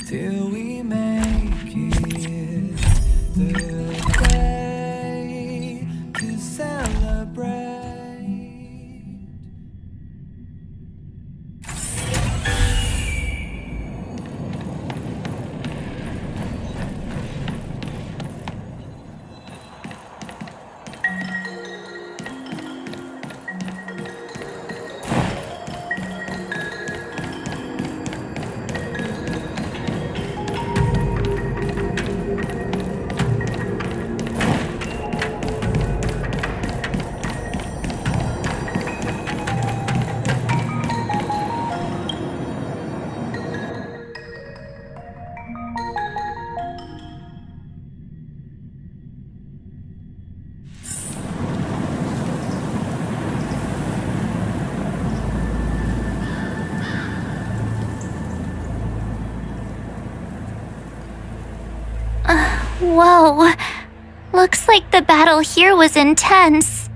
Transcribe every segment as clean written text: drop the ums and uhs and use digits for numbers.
till we make it the day to celebrate. Whoa. Looks like the battle here was intense.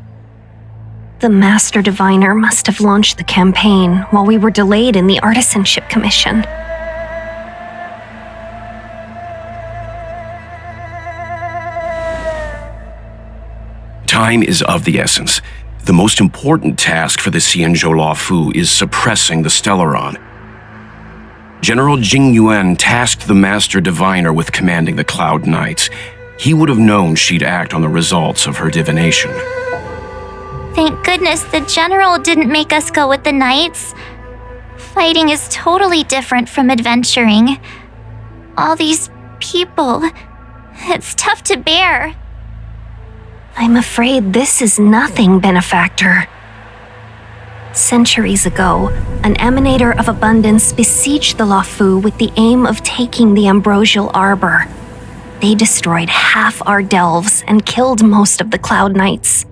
The Master Diviner must have launched the campaign while we were delayed in the Artisanship Commission. Time is of the essence. The most important task for the Xianzhou Luofu is suppressing the Stellaron. General Jing Yuan tasked the Master Diviner with commanding the Cloud Knights. He would have known she'd act on the results of her divination. Thank goodness the General didn't make us go with the Knights. Fighting is totally different from adventuring. All these people, it's tough to bear. I'm afraid this is nothing, Benefactor. Centuries ago, an Emanator of Abundance besieged the Luofu with the aim of taking the Ambrosial Arbor. They destroyed half our delves and killed most of the Cloud Knights.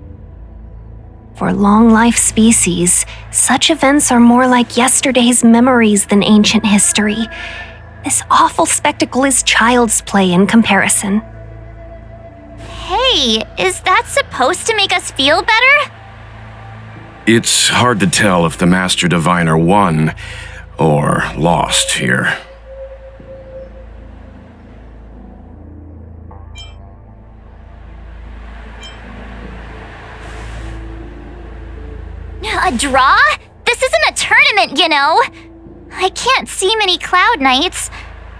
For long-life species, such events are more like yesterday's memories than ancient history. This awful spectacle is child's play in comparison. Hey, is that supposed to make us feel better? It's hard to tell if the Master Diviner won or lost here. A draw? This isn't a tournament, you know. I can't see many Cloud Knights.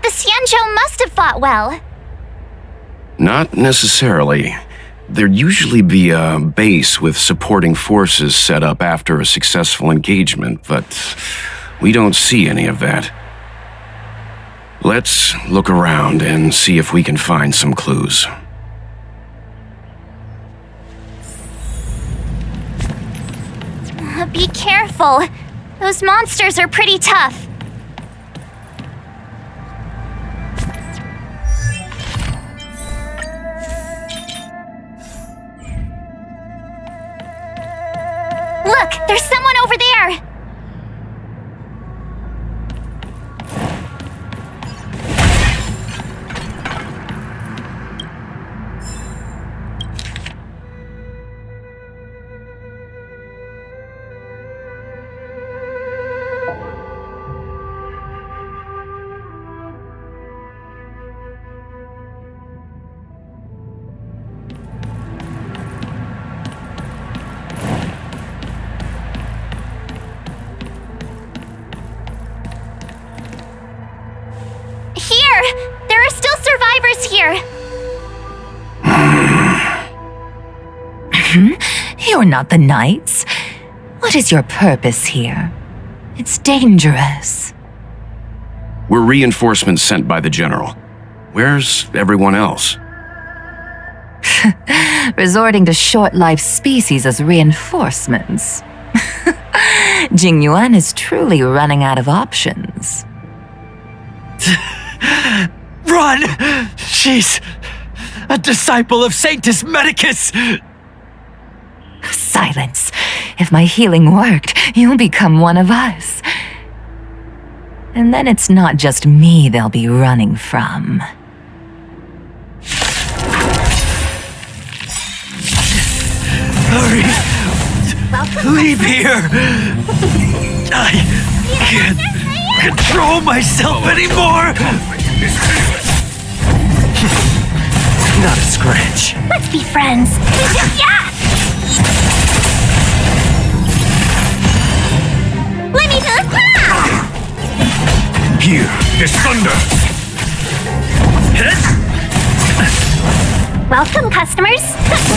The Xianzhou must have fought well. Not necessarily. There'd usually be a base with supporting forces set up after a successful engagement, but we don't see any of that. Let's look around and see if we can find some clues. Be careful. Those monsters are pretty tough. Look, there's someone over there! There are still survivors here! You're not the Knights. What is your purpose here? It's dangerous. We're reinforcements sent by the General. Where's everyone else? Resorting to short-lived species as reinforcements. Jing Yuan is truly running out of options. Run! She's a disciple of Sanctus Medicus! Silence. If my healing worked, you'll become one of us. And then it's not just me they'll be running from. Hurry! Leave here! I can't control myself anymore! Not a scratch. Let's be friends. Yeah! Let me do it! Here, there's thunder! Welcome, customers.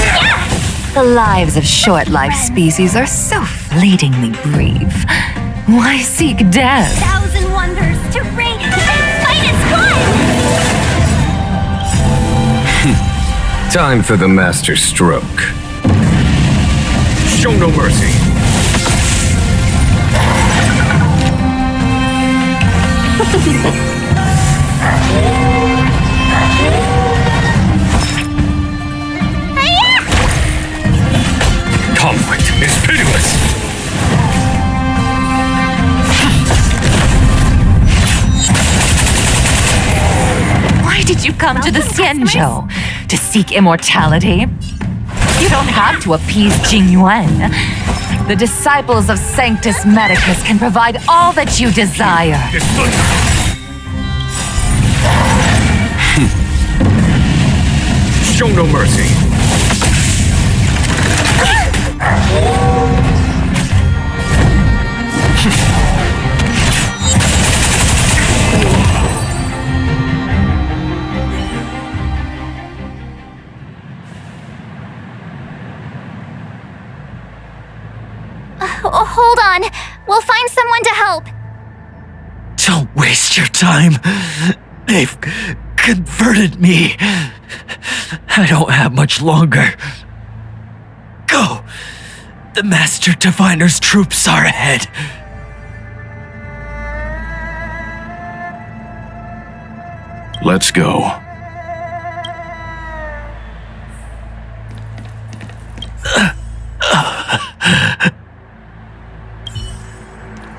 Yeah! The lives of short-lived species are so fleetingly brief. Why seek death? 1,000 wonders to reign. Fight is one! Time for the master stroke. Show no mercy. Conflict is pitiless. Why did you come to the Xianzhou? To seek immortality? You don't have to appease Jingyuan. The disciples of Sanctus Medicus can provide all that you desire. This thunder. Show no mercy. Hold on. We'll find someone to help. Don't waste your time. They've converted me. I don't have much longer. Go. The Master Diviner's troops are ahead. Let's go.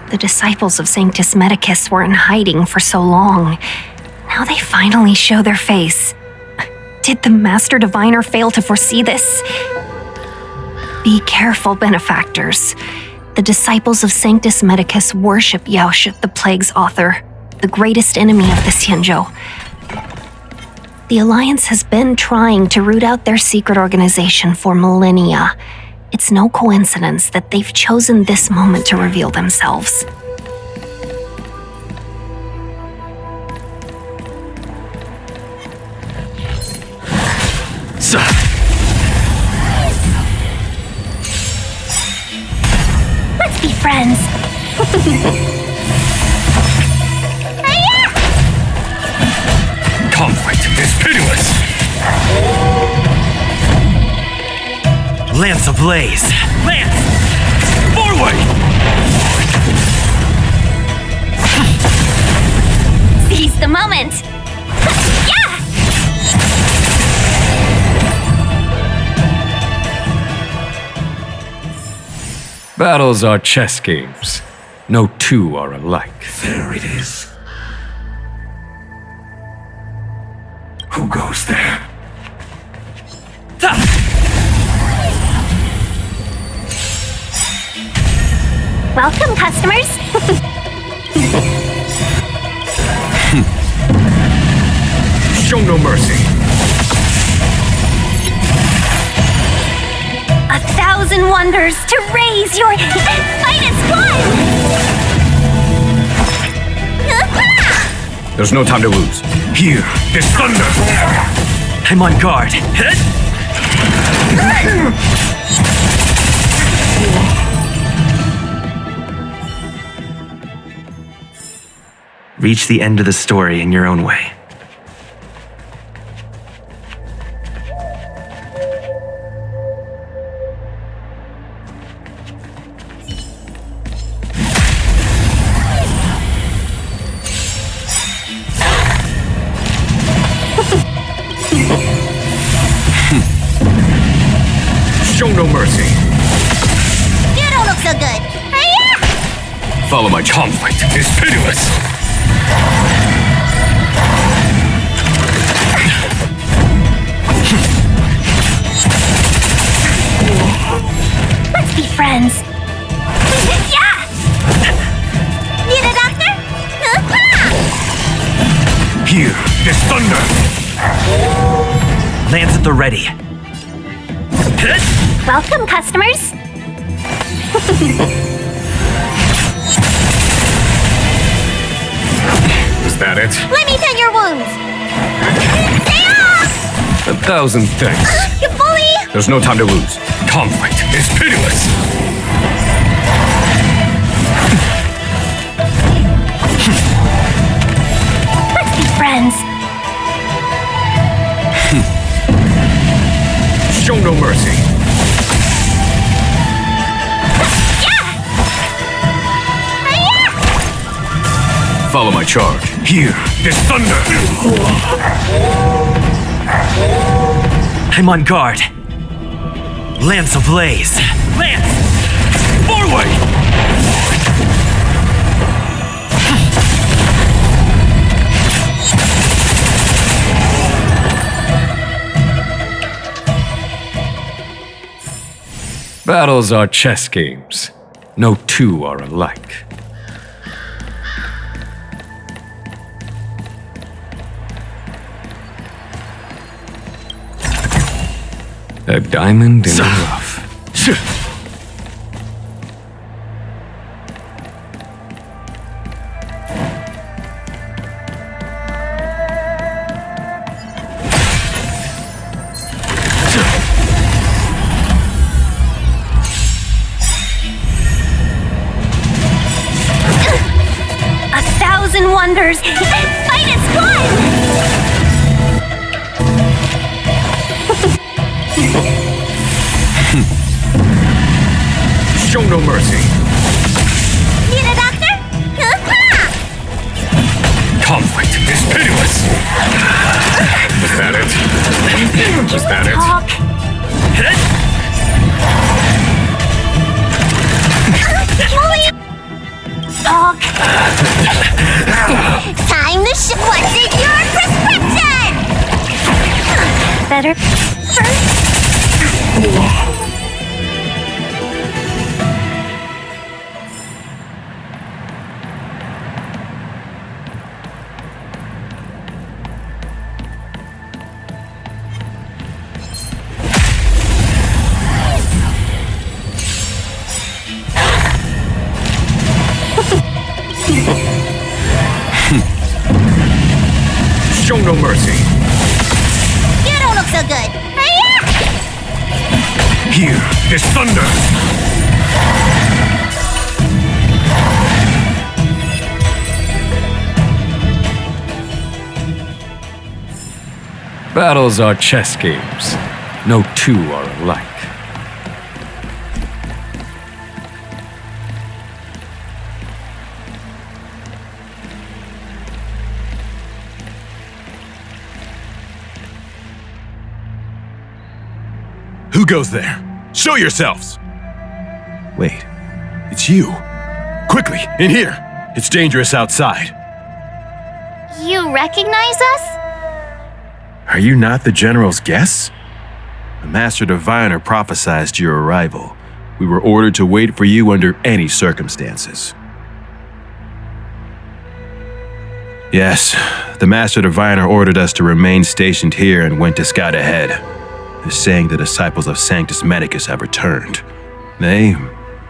The disciples of Sanctus Medicus were in hiding for so long. Now they finally show their face. Did the Master Diviner fail to foresee this? Be careful, benefactors. The disciples of Sanctus Medicus worship Yaoshut, the Plague's author, the greatest enemy of the Xianzhou. The Alliance has been trying to root out their secret organization for millennia. It's no coincidence that they've chosen this moment to reveal themselves. Let's be friends. Conflict is pitiless. Lance ablaze. Lance! Forward! Seize the moment. Yeah! Battles are chess games. No two are alike. There it is. Who goes there? Welcome, customers. Show no mercy. 1,000 wonders to raise your fight is one. There's no time to lose. Here, there's thunder. I'm on guard. Reach the end of the story in your own way. Show no mercy. You don't look so good. Follow my conflict is pitiless. Let's be friends. Yeah! Need a doctor? Here, there's thunder! Lance at the ready. Welcome, customers. Is that it? Let me tend your wounds. 1,000 thanks. You bully! There's no time to lose. Conflict is pitiless. Let's be friends. Show no mercy. Follow my charge. Here, there's thunder! I'm on guard. Lance ablaze. Lance! Forward! Battles are chess games. No two are alike. A diamond in the rough. 1,000 wonders. Fight is one! Show no mercy. Need a doctor? Conflict is pitiless. Was that it? Was that it? Talk. Talk. Time to what's in your prescription? Better. Show no mercy. You don't look so good. Here, there's thunder! Battles are chess games. No two are alike. Who goes there? Show yourselves! Wait, it's you. Quickly, in here. It's dangerous outside. You recognize us? Are you not the General's guests? The Master Diviner prophesied your arrival. We were ordered to wait for you under any circumstances. Yes, the Master Diviner ordered us to remain stationed here and went to scout ahead. They're saying the disciples of Sanctus Medicus have returned. They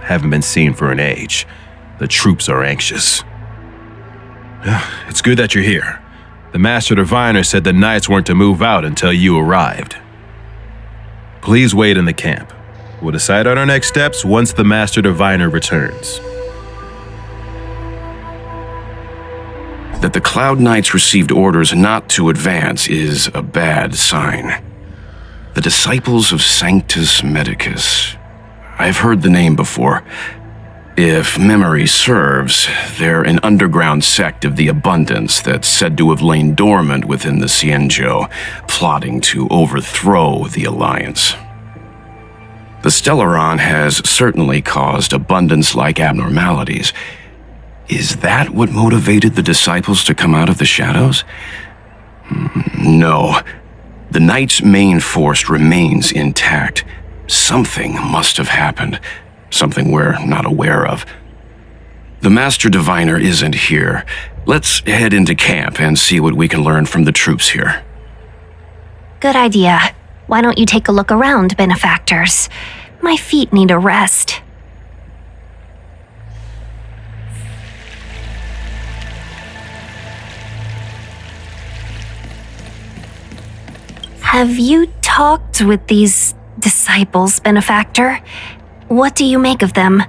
haven't been seen for an age. The troops are anxious. It's good that you're here. The Master Diviner said the Knights weren't to move out until you arrived. Please wait in the camp. We'll decide on our next steps once the Master Diviner returns. That the Cloud Knights received orders not to advance is a bad sign. The disciples of Sanctus Medicus. I've heard the name before. If memory serves, they're an underground sect of the Abundance that's said to have lain dormant within the Xianzhou, plotting to overthrow the Alliance. The Stellaron has certainly caused Abundance-like abnormalities. Is that what motivated the disciples to come out of the shadows? No. The Knight's main force remains intact. Something must have happened. Something we're not aware of. The Master Diviner isn't here. Let's head into camp and see what we can learn from the troops here. Good idea. Why don't you take a look around, benefactors? My feet need a rest. Have you talked with these disciples, benefactor? What do you make of them?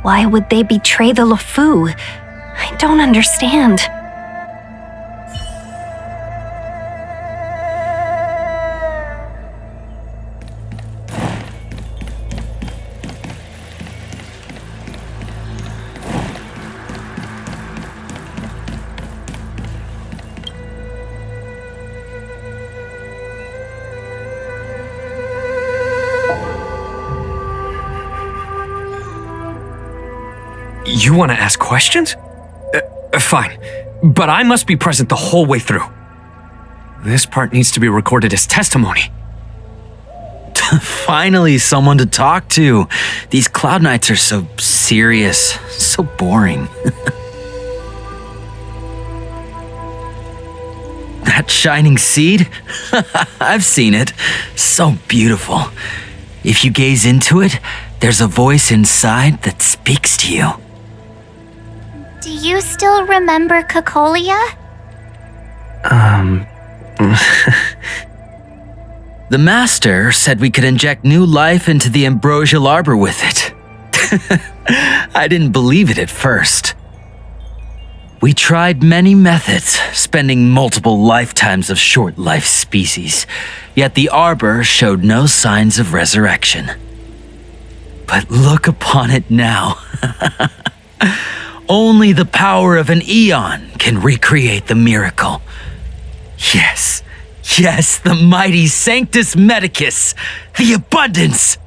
Why would they betray the Luofu? I don't understand. You want to ask questions? Fine, but I must be present the whole way through. This part needs to be recorded as testimony. Finally, someone to talk to. These Cloud Knights are so serious, so boring. That shining seed? I've seen it. So beautiful. If you gaze into it, there's a voice inside that speaks to you. Do you still remember Cocolia? The Master said we could inject new life into the ambrosial arbor with it. I didn't believe it at first. We tried many methods, spending multiple lifetimes of short life species, yet the arbor showed no signs of resurrection. But look upon it now. Only the power of an eon can recreate the miracle. Yes, the mighty Sanctus Medicus, the abundance.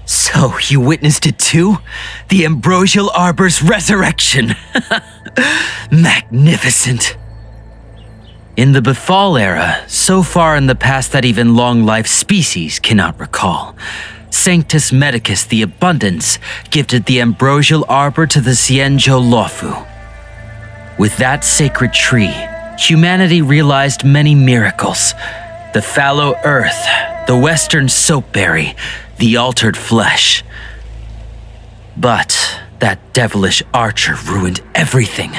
So you witnessed it too? The ambrosial arbor's resurrection. Magnificent. In the Befall era, so far in the past that even long-life species cannot recall, Sanctus Medicus the Abundance gifted the ambrosial arbor to the Xianzhou Luofu. With that sacred tree, humanity realized many miracles. The fallow earth, the western soapberry, the altered flesh. But that devilish archer ruined everything.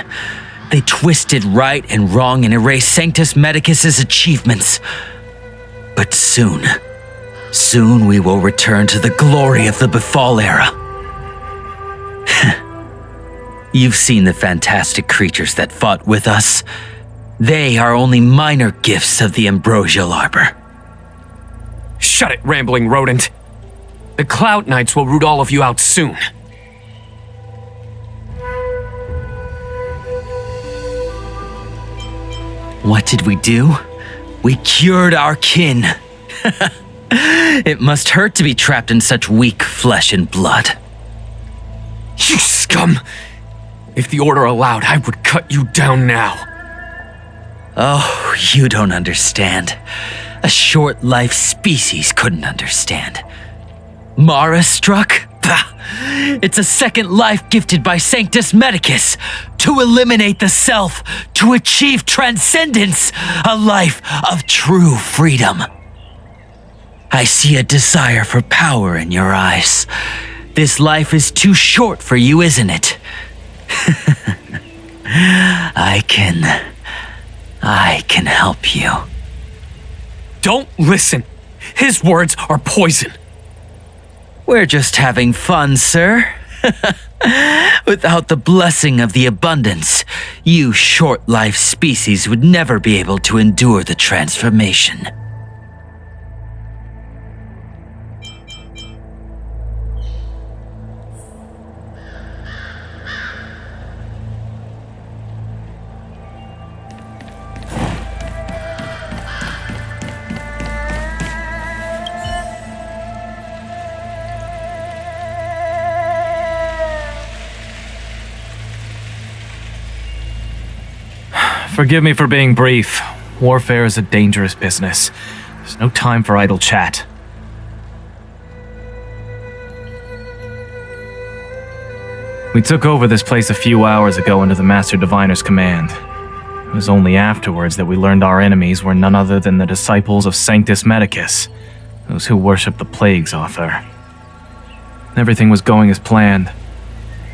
They twisted right and wrong and erased Sanctus Medicus's achievements. But soon we will return to the glory of the Befall era. You've seen the fantastic creatures that fought with us. They are only minor gifts of the ambrosial arbor. Shut it, rambling rodent. The Cloud Knights will root all of you out soon. What did we do? We cured our kin. It must hurt to be trapped in such weak flesh and blood. You scum! If the Order allowed, I would cut you down now. Oh, you don't understand. A short-life species couldn't understand. Mara struck? Bah! It's a second life gifted by Sanctus Medicus to eliminate the self, to achieve transcendence, a life of true freedom. I see a desire for power in your eyes. This life is too short for you, isn't it? I can help you. Don't listen. His words are poison. We're just having fun, sir. Without the blessing of the abundance, you short-life species would never be able to endure the transformation. Forgive me for being brief. Warfare is a dangerous business. There's no time for idle chat. We took over this place a few hours ago under the Master Diviner's command. It was only afterwards that we learned our enemies were none other than the disciples of Sanctus Medicus, those who worship the Plague's author. Everything was going as planned.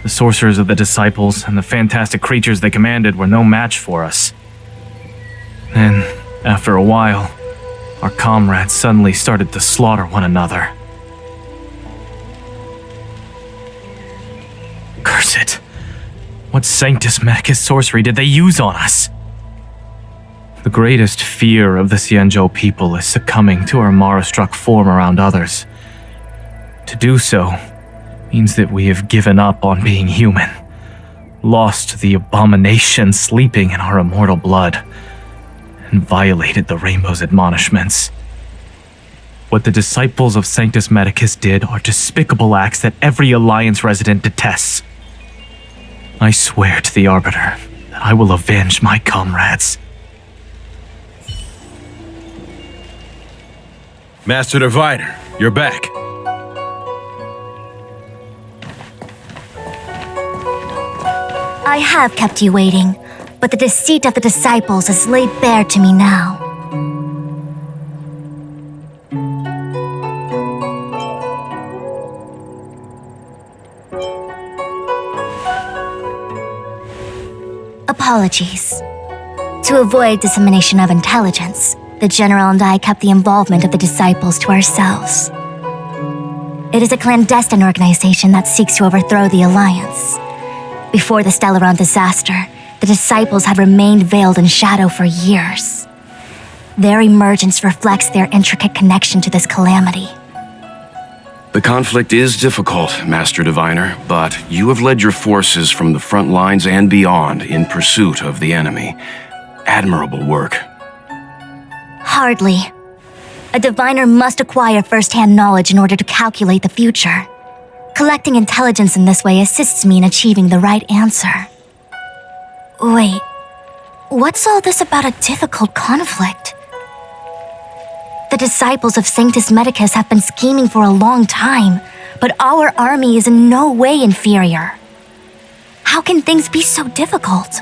The sorcerers of the disciples and the fantastic creatures they commanded were no match for us. Then, after a while, our comrades suddenly started to slaughter one another. Curse it! What Sanctus Medicus sorcery did they use on us? The greatest fear of the Xianzhou people is succumbing to our Mara-struck form around others. To do so means that we have given up on being human, lost the abomination sleeping in our immortal blood, and violated the Rainbow's admonishments. What the disciples of Sanctus Medicus did are despicable acts that every Alliance resident detests. I swear to the Arbiter that I will avenge my comrades. Master Diviner, you're back. I have kept you waiting, but the deceit of the disciples is laid bare to me now. Apologies. To avoid dissemination of intelligence, the General and I kept the involvement of the disciples to ourselves. It is a clandestine organization that seeks to overthrow the Alliance. Before the Stellaron disaster, the disciples had remained veiled in shadow for years. Their emergence reflects their intricate connection to this calamity. The conflict is difficult, Master Diviner, but you have led your forces from the front lines and beyond in pursuit of the enemy. Admirable work. Hardly. A diviner must acquire first-hand knowledge in order to calculate the future. Collecting intelligence in this way assists me in achieving the right answer. Wait, what's all this about a difficult conflict? The disciples of Sanctus Medicus have been scheming for a long time, but our army is in no way inferior. How can things be so difficult?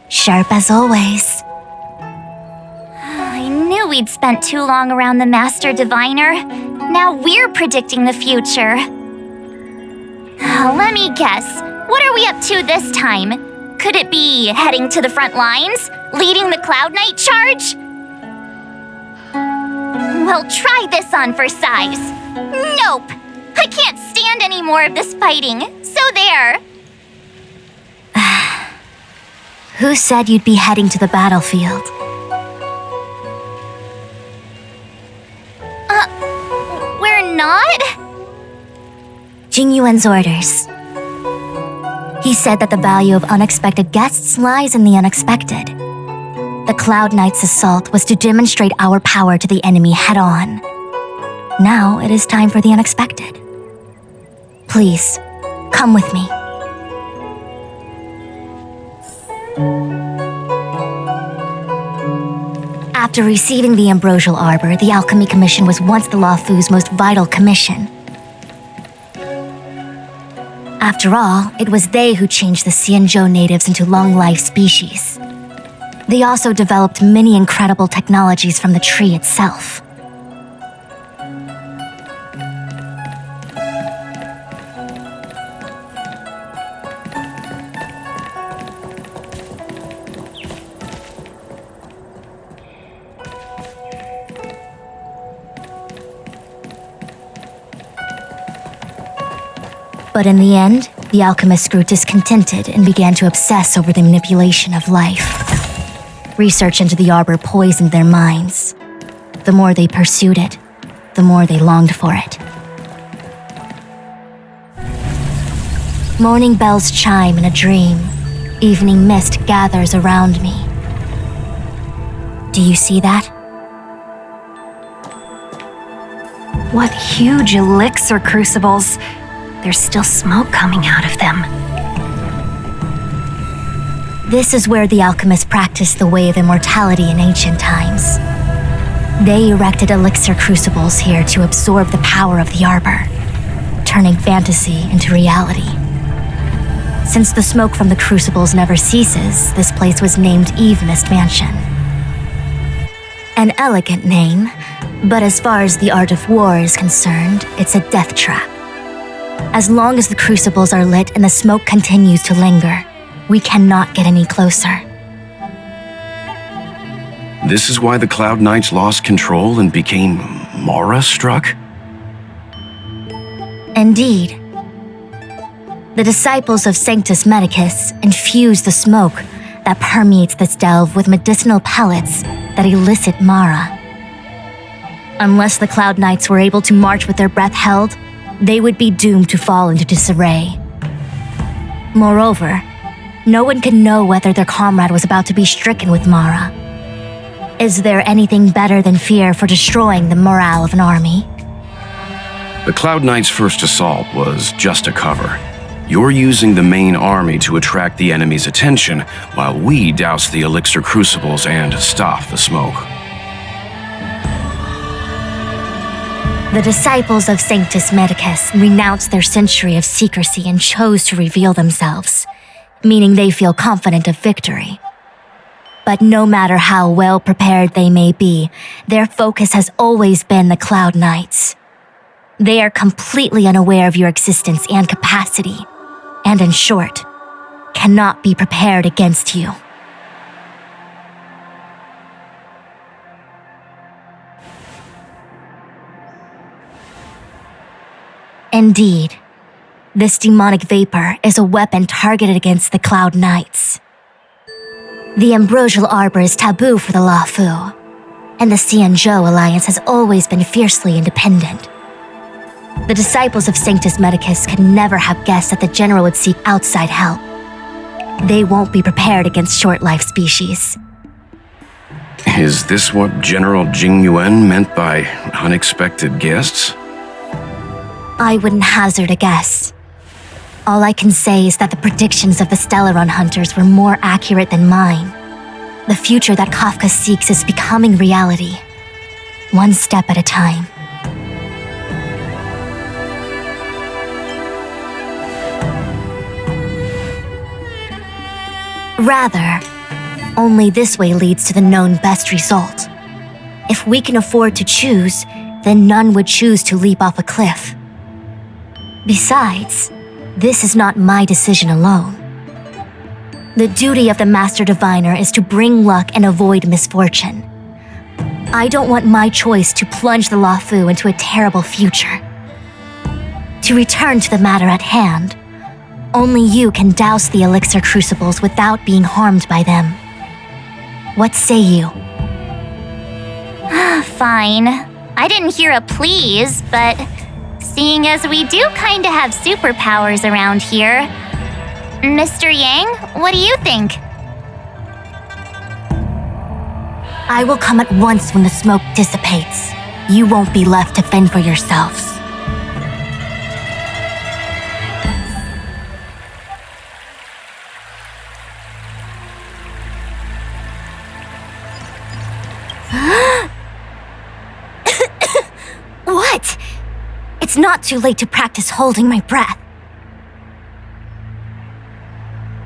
Sharp as always. I knew we'd spent too long around the Master Diviner. Now we're predicting the future. Let me guess. What are we up to this time? Could it be heading to the front lines? Leading the Cloud Knight charge? Well, try this on for size. Nope! I can't stand any more of this fighting. So there. Who said you'd be heading to the battlefield? We're not? Jingyuan's orders. He said that the value of unexpected guests lies in the unexpected. The Cloud Knight's assault was to demonstrate our power to the enemy head-on. Now it is time for the unexpected. Please, come with me. After receiving the Ambrosial Arbor, the Alchemy Commission was once the Luofu's most vital commission. After all, it was they who changed the Xianzhou natives into long-life species. They also developed many incredible technologies from the tree itself. But in the end, the alchemists grew discontented and began to obsess over the manipulation of life. Research into the arbor poisoned their minds. The more they pursued it, the more they longed for it. Morning bells chime in a dream. Evening mist gathers around me. Do you see that? What huge elixir crucibles! There's still smoke coming out of them. This is where the alchemists practiced the way of immortality in ancient times. They erected elixir crucibles here to absorb the power of the arbor, turning fantasy into reality. Since the smoke from the crucibles never ceases, this place was named Eve Mist Mansion. An elegant name, but as far as the art of war is concerned, it's a death trap. As long as the crucibles are lit and the smoke continues to linger, we cannot get any closer. This is why the Cloud Knights lost control and became Mara-struck? Indeed. The disciples of Sanctus Medicus infuse the smoke that permeates this delve with medicinal pellets that elicit Mara. Unless the Cloud Knights were able to march with their breath held, they would be doomed to fall into disarray. Moreover, no one could know whether their comrade was about to be stricken with Mara. Is there anything better than fear for destroying the morale of an army? The Cloud Knights' first assault was just a cover. You're using the main army to attract the enemy's attention, while we douse the elixir crucibles and stop the smoke. The disciples of Sanctus Medicus renounced their century of secrecy and chose to reveal themselves, meaning they feel confident of victory. But no matter how well prepared they may be, their focus has always been the Cloud Knights. They are completely unaware of your existence and capacity, and in short, cannot be prepared against you. Indeed, this demonic vapor is a weapon targeted against the Cloud Knights. The ambrosial arbor is taboo for the Luofu, and the Xianzhou alliance has always been fiercely independent. The disciples of Sanctus Medicus could never have guessed that the general would seek outside help. They won't be prepared against short-life species. Is this what General Jing Yuan meant by unexpected guests? I wouldn't hazard a guess. All I can say is that the predictions of the Stellaron hunters were more accurate than mine. The future that Kafka seeks is becoming reality, one step at a time. Rather, only this way leads to the known best result. If we can afford to choose, then none would choose to leap off a cliff. Besides, this is not my decision alone. The duty of the Master Diviner is to bring luck and avoid misfortune. I don't want my choice to plunge the Luofu into a terrible future. To return to the matter at hand, only you can douse the elixir crucibles without being harmed by them. What say you? Fine. I didn't hear a please, but seeing as we do kinda have superpowers around here, Mr. Yang, what do you think? I will come at once when the smoke dissipates. You won't be left to fend for yourselves. What? It's not too late to practice holding my breath.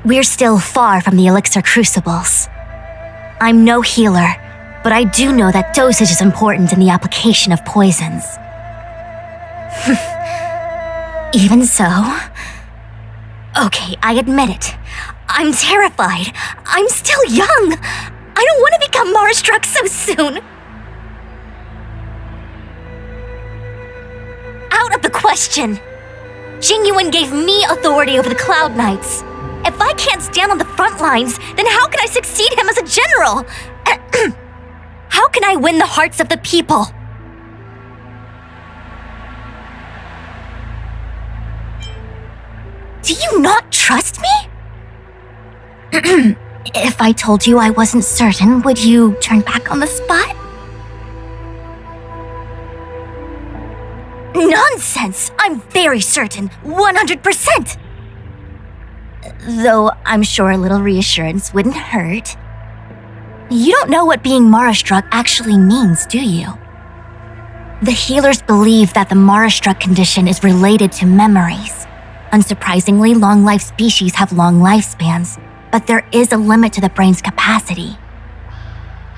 We're still far from the elixir crucibles. I'm no healer, but I do know that dosage is important in the application of poisons. Even so... Okay, I admit it. I'm terrified. I'm still young. I don't want to become Mara-struck so soon. Out of the question. Jing Yuan gave me authority over the Cloud Knights. If I can't stand on the front lines, then how can I succeed him as a general? How can I win the hearts of the people? Do you not trust me? If I told you I wasn't certain, would you turn back on the spot? Nonsense! I'm very certain, 100%! Though I'm sure a little reassurance wouldn't hurt. You don't know what being Mara-struck actually means, do you? The healers believe that the Mara-struck condition is related to memories. Unsurprisingly, long-life species have long lifespans, but there is a limit to the brain's capacity.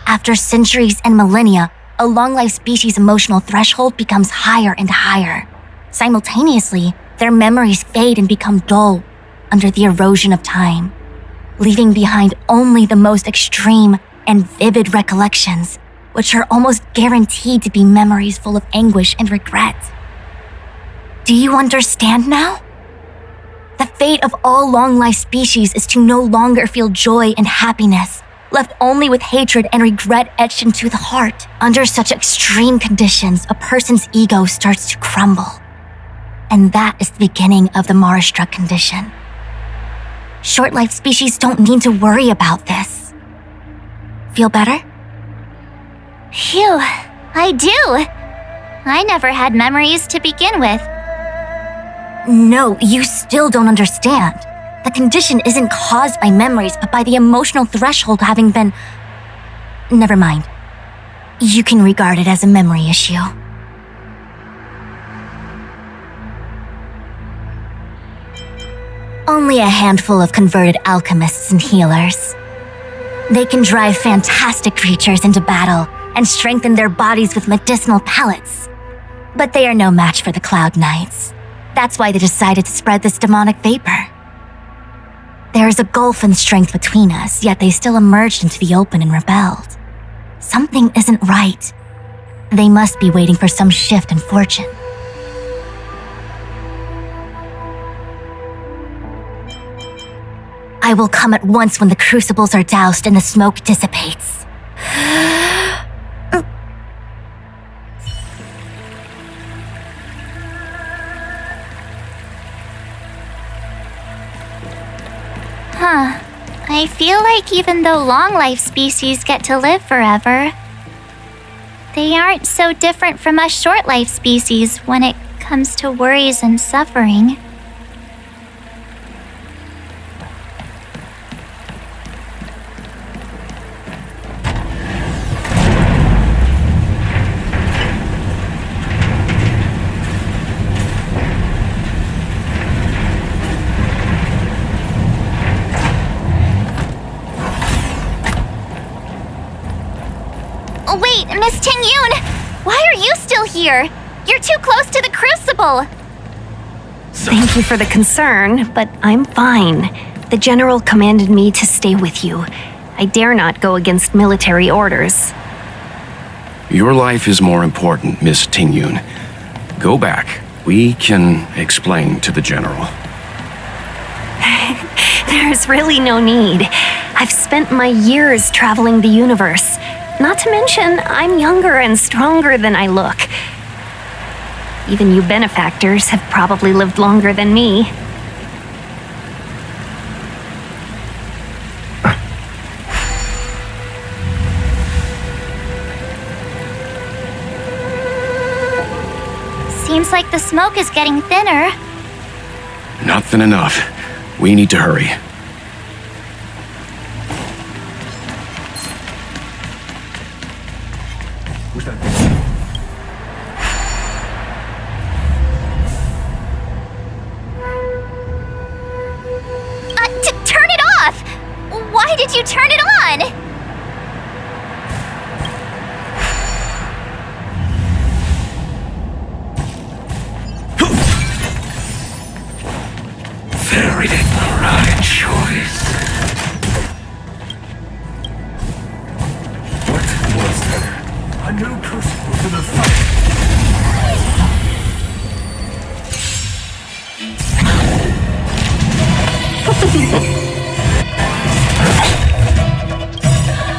After centuries and millennia, a long-life species' emotional threshold becomes higher and higher. Simultaneously, their memories fade and become dull under the erosion of time, leaving behind only the most extreme and vivid recollections, which are almost guaranteed to be memories full of anguish and regret. Do you understand now? The fate of all long-life species is to no longer feel joy and happiness, left only with hatred and regret etched into the heart. Under such extreme conditions, a person's ego starts to crumble. And that is the beginning of the Mara-struck condition. Short-life species don't need to worry about this. Feel better? Phew, I do. I never had memories to begin with. No, you still don't understand. The condition isn't caused by memories, but by the emotional threshold having been... Never mind. You can regard it as a memory issue. Only a handful of converted alchemists and healers. They can drive fantastic creatures into battle and strengthen their bodies with medicinal pellets. But they are no match for the Cloud Knights. That's why they decided to spread this demonic vapor. There is a gulf in strength between us, yet they still emerged into the open and rebelled. Something isn't right. They must be waiting for some shift in fortune. I will come at once when the crucibles are doused and the smoke dissipates. Huh. I feel like even though long-life species get to live forever, they aren't so different from us short-life species when it comes to worries and suffering. Wait, Miss Ting-Yun! Why are you still here? You're too close to the crucible! Thank you for the concern, but I'm fine. The general commanded me to stay with you. I dare not go against military orders. Your life is more important, Miss Ting-Yun. Go back. We can explain to the general. There's really no need. I've spent my years traveling the universe. Not to mention, I'm younger and stronger than I look. Even you benefactors have probably lived longer than me. Seems like the smoke is getting thinner. Not thin enough. We need to hurry. Turn it off! Why did you turn it on? Very ignorant choice. What was there? A new crucible to the fight.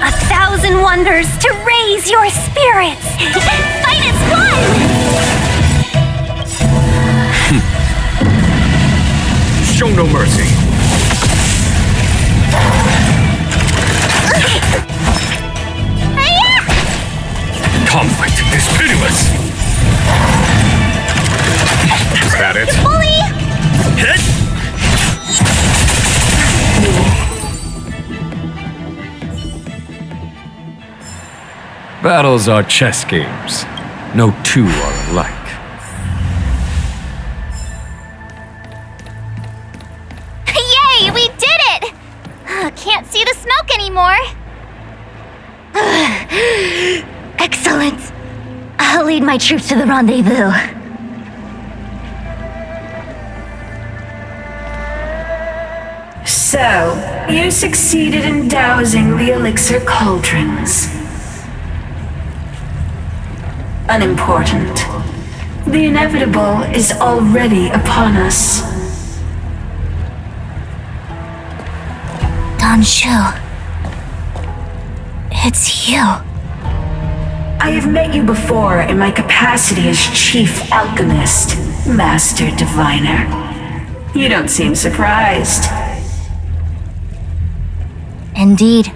1,000 wonders to raise your spirits! Fight as one! Show no mercy. Conflict is pitiless. Is that it? Bully! Battles are chess games. No two are alike. Yay, we did it! Can't see the smoke anymore. Excellent. I'll lead my troops to the rendezvous. So, you succeeded in dousing the elixir cauldrons. Unimportant. The inevitable is already upon us. Don Shu. It's you. I have met you before in my capacity as Chief Alchemist, Master Diviner. You don't seem surprised. Indeed.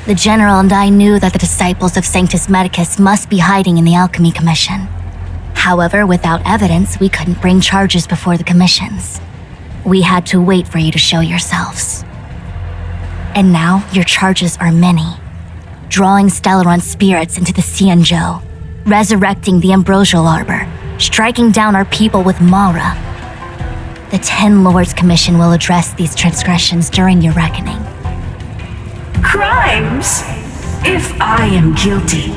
The General and I knew that the disciples of Sanctus Medicus must be hiding in the Alchemy Commission. However, without evidence, we couldn't bring charges before the commissions. We had to wait for you to show yourselves. And now, your charges are many. Drawing Stellaron spirits into the Xianzhou, resurrecting the Ambrosial Arbor, striking down our people with Mara. The Ten Lords Commission will address these transgressions during your reckoning. Crimes? If I am guilty,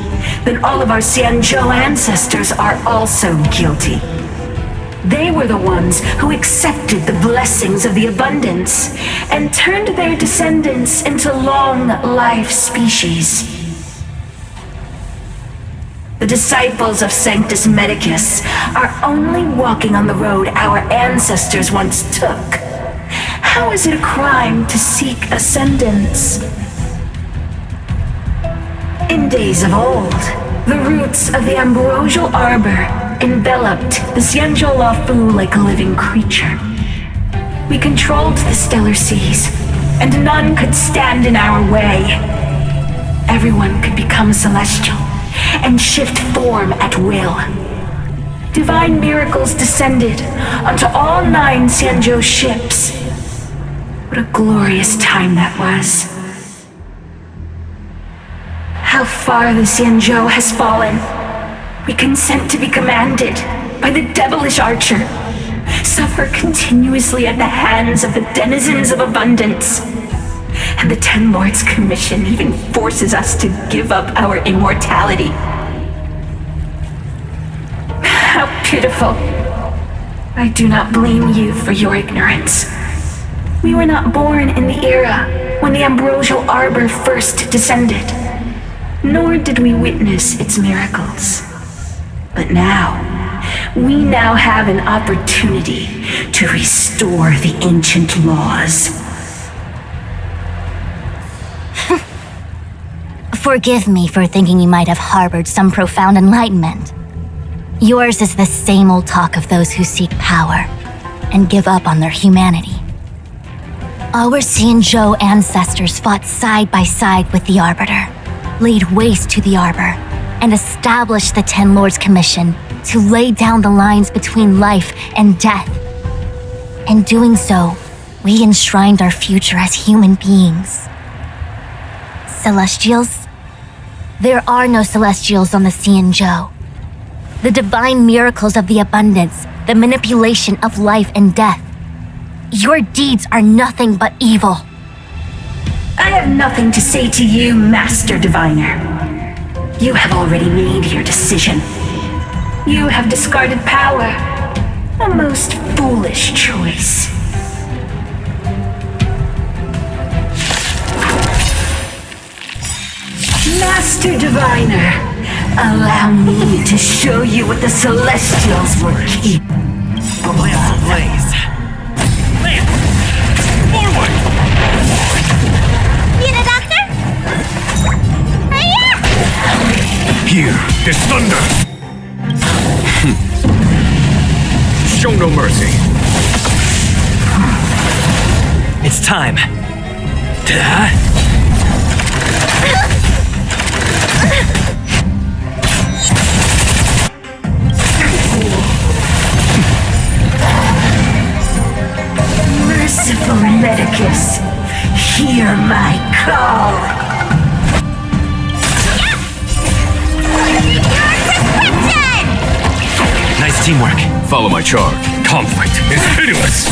then all of our Xianzhou ancestors are also guilty. They were the ones who accepted the blessings of the abundance and turned their descendants into long-life species. The disciples of Sanctus Medicus are only walking on the road our ancestors once took. How is it a crime to seek ascendance? In days of old, the roots of the Ambrosial Arbor enveloped the Xianzhou Lafu like a living creature. We controlled the stellar seas, and none could stand in our way. Everyone could become celestial and shift form at will. Divine miracles descended onto all 9 Xianzhou ships. What a glorious time that was. How far the Xianzhou has fallen. We consent to be commanded by the devilish archer, suffer continuously at the hands of the denizens of abundance. And the Ten Lords Commission even forces us to give up our immortality. How pitiful. I do not blame you for your ignorance. We were not born in the era when the Ambrosial Arbor first descended, nor did we witness its miracles. But we now have an opportunity to restore the ancient laws. Forgive me for thinking you might have harbored some profound enlightenment. Yours is the same old talk of those who seek power and give up on their humanity. Our Xianzhou ancestors fought side by side with the Arbiter, laid waste to the Arbor, and established the Ten Lords Commission to lay down the lines between life and death. In doing so, we enshrined our future as human beings. Celestials? There are no Celestials on the Xianzhou. The divine miracles of the abundance, the manipulation of life and death. Your deeds are nothing but evil. I have nothing to say to you, Master Diviner. You have already made your decision. You have discarded power. A most foolish choice. Master Diviner, allow me to show you what the Celestials were capable of. Blaze. Lance! Forward! Need a doctor? Here, this thunder! Show no mercy. It's time. Merciful Medicus, hear my call. Teamwork. Follow my charge. Conflict is pitiless.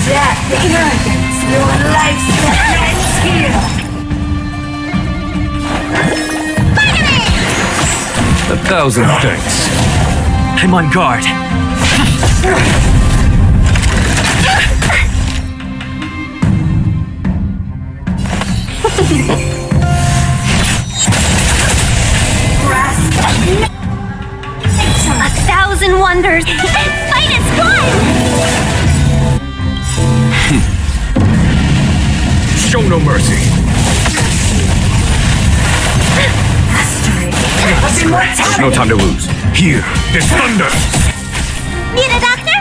Death, arrogance, no life's that ends here. 1,000 thanks. I'm on guard. A thousand wonders. Fight is fun! Show no mercy. There's no time to lose. Here is thunder. Need a doctor?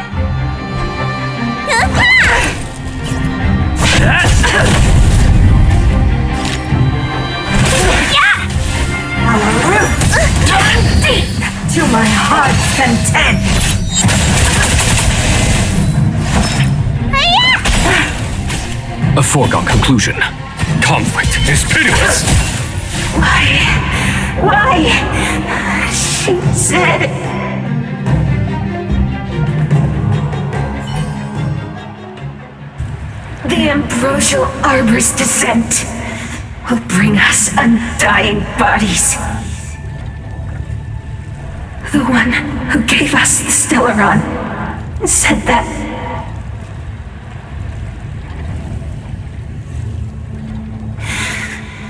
Our roots run deep to my heart's content. A foregone conclusion. Conflict is pitiless. Why? She said... The ambrosial arbor's descent will bring us undying bodies. The one who gave us the Stellaron said that.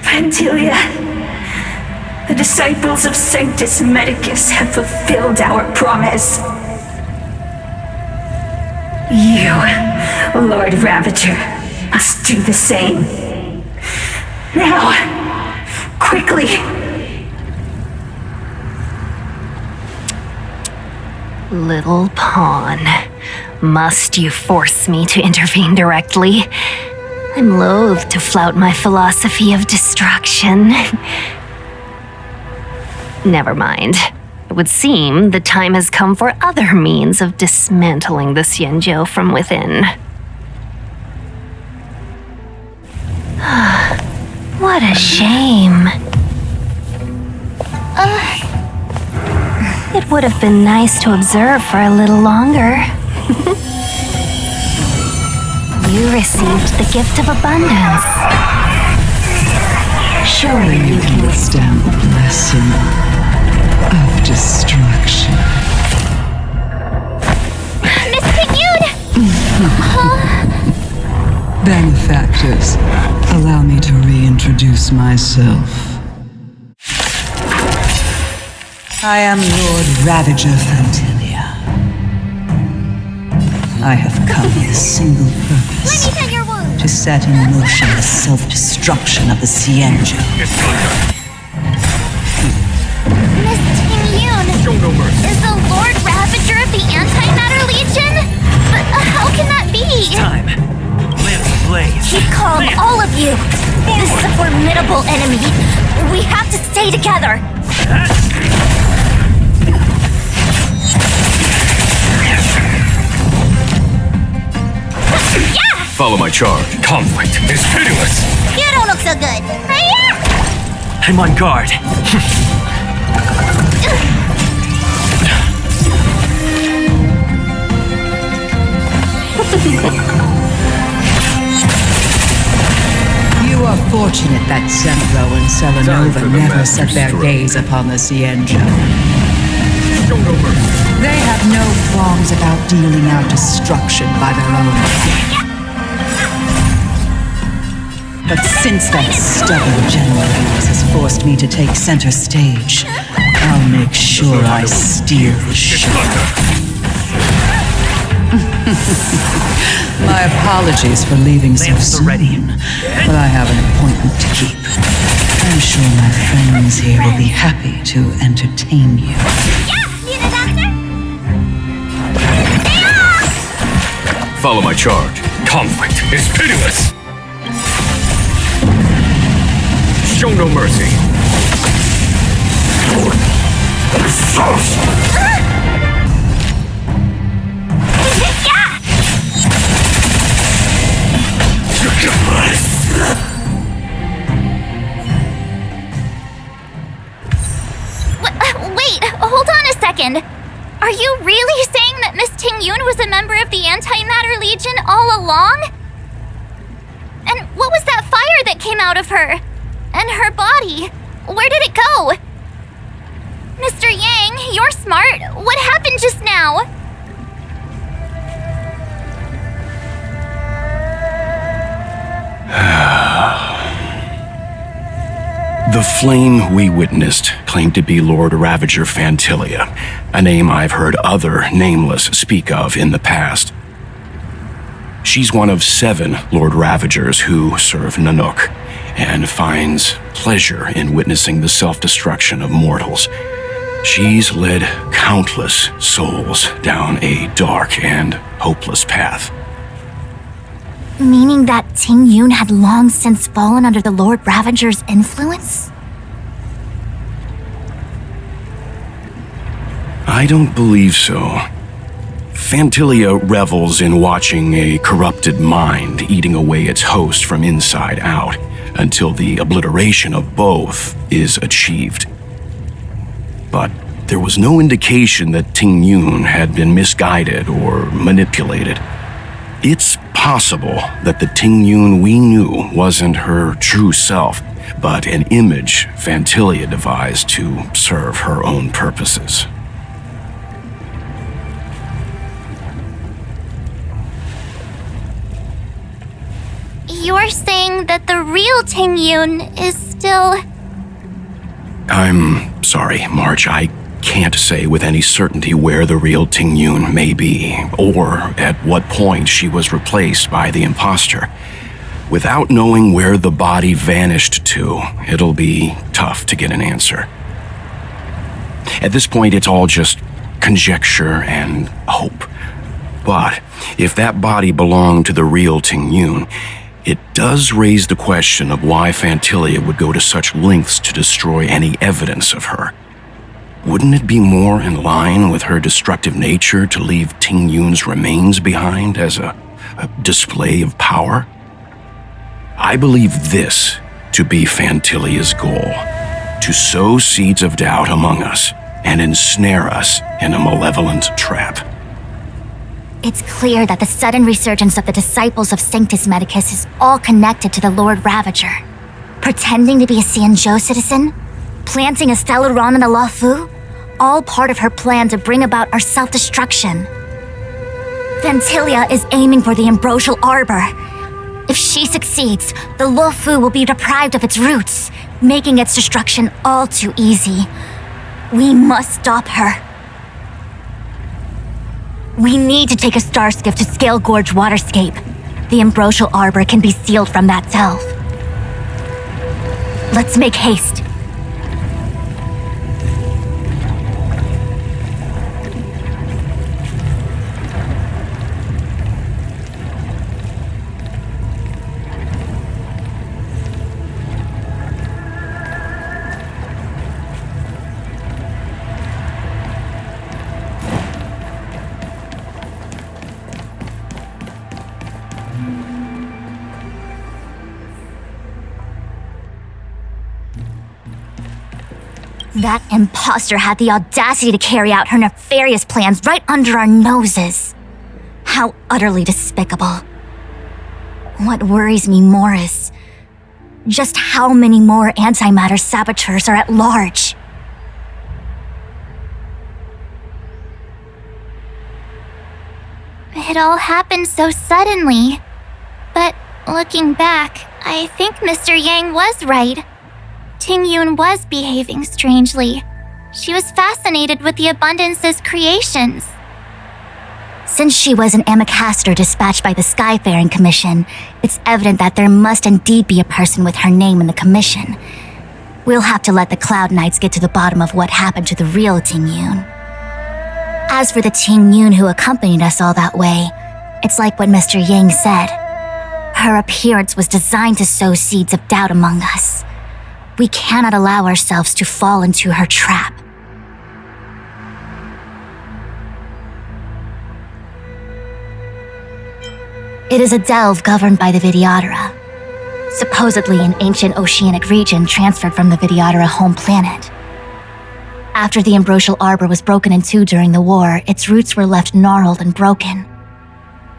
Vantilia, the disciples of Sanctus Medicus have fulfilled our promise. You, Lord Ravager, must do the same. Now, quickly. Little pawn. Must you force me to intervene directly? I'm loath to flout my philosophy of destruction. Never mind. It would seem the time has come for other means of dismantling the Xianzhou from within. What a shame. It would have been nice to observe for a little longer. You received the gift of abundance. Surely you can withstand the blessing of destruction. Miss Pignude! Benefactors, allow me to reintroduce myself. I am Lord Ravager Fantilia. I have come with a single purpose. To set in motion the self-destruction of the Xianzhou. It's thunder. Miss Ting-Yun! Show no mercy. Is the Lord Ravager of the Antimatter Legion? But how can that be? Time. Live blaze. Keep calm, all of you. This is a formidable enemy. We have to stay together. Follow my charge. Conflict is pitiless. You don't look so good. I'm on guard. You are fortunate that Zembro and Selenova never set their gaze upon the Xianzhou. Show no mercy. They have no qualms about dealing out destruction by their own hand. But since that stubborn general of yours has forced me to take center stage, I'll make sure I steer the ship. My apologies for leaving so soon, but I have an appointment to keep. I'm sure my friends here will be happy to entertain you. Need a doctor? Follow my charge. Conflict is pitiless. Show no mercy. Wait, hold on a second. Are Are you really saying that Miss Ting-Yun was a member of the Antimatter Legion all along? And what was that fire that came out of her? And her body? Where did it go? Mr. Yang, you're smart. What happened just now? The flame we witnessed claimed to be Lord Ravager Fantilia, a name I've heard other nameless speak of in the past. She's one of 7 Lord Ravagers who serve Nanook, and finds pleasure in witnessing the self-destruction of mortals. She's led countless souls down a dark and hopeless path. Meaning that Ting-Yun had long since fallen under the Lord Ravager's influence? I don't believe so. Fantilia revels in watching a corrupted mind eating away its host from inside out, until the obliteration of both is achieved. But there was no indication that Ting-Yun had been misguided or manipulated. It's possible that the Ting-Yun we knew wasn't her true self, but an image Fantilia devised to serve her own purposes. You're saying that the real Ting-Yun is still... I'm sorry, March. I can't say with any certainty where the real Ting-Yun may be, or at what point she was replaced by the imposter. Without knowing where the body vanished to, it'll be tough to get an answer. At this point, it's all just conjecture and hope. But if that body belonged to the real Ting-Yun, it does raise the question of why Fantilia would go to such lengths to destroy any evidence of her. Wouldn't it be more in line with her destructive nature to leave Ting-Yun's remains behind as a display of power? I believe this to be Fantilia's goal, to sow seeds of doubt among us and ensnare us in a malevolent trap. It's clear that the sudden resurgence of the disciples of Sanctus Medicus is all connected to the Lord Ravager. Pretending to be a Xianzhou citizen? Planting a Stellaron in the Luofu? All part of her plan to bring about our self-destruction. Fantilia is aiming for the Ambrosial Arbor. If she succeeds, the Luofu will be deprived of its roots, making its destruction all too easy. We must stop her. We need to take a star skiff to Scale Gorge Waterscape. The Ambrosial Arbor can be sealed from that delve. Let's make haste. That imposter had the audacity to carry out her nefarious plans right under our noses. How utterly despicable. What worries me more is just how many more antimatter saboteurs are at large. It all happened so suddenly. But looking back, I think Mr. Yang was right. Ting-Yun was behaving strangely. She was fascinated with the Abundance's creations. Since she was an Amicastor dispatched by the Skyfaring Commission, it's evident that there must indeed be a person with her name in the commission. We'll have to let the Cloud Knights get to the bottom of what happened to the real Ting-Yun. As for the Ting-Yun who accompanied us all that way, it's like what Mr. Yang said. Her appearance was designed to sow seeds of doubt among us. We cannot allow ourselves to fall into her trap. It is a delve governed by the Vidyadhara, supposedly an ancient oceanic region transferred from the Vidyadhara home planet. After the ambrosial arbor was broken in two during the war, its roots were left gnarled and broken.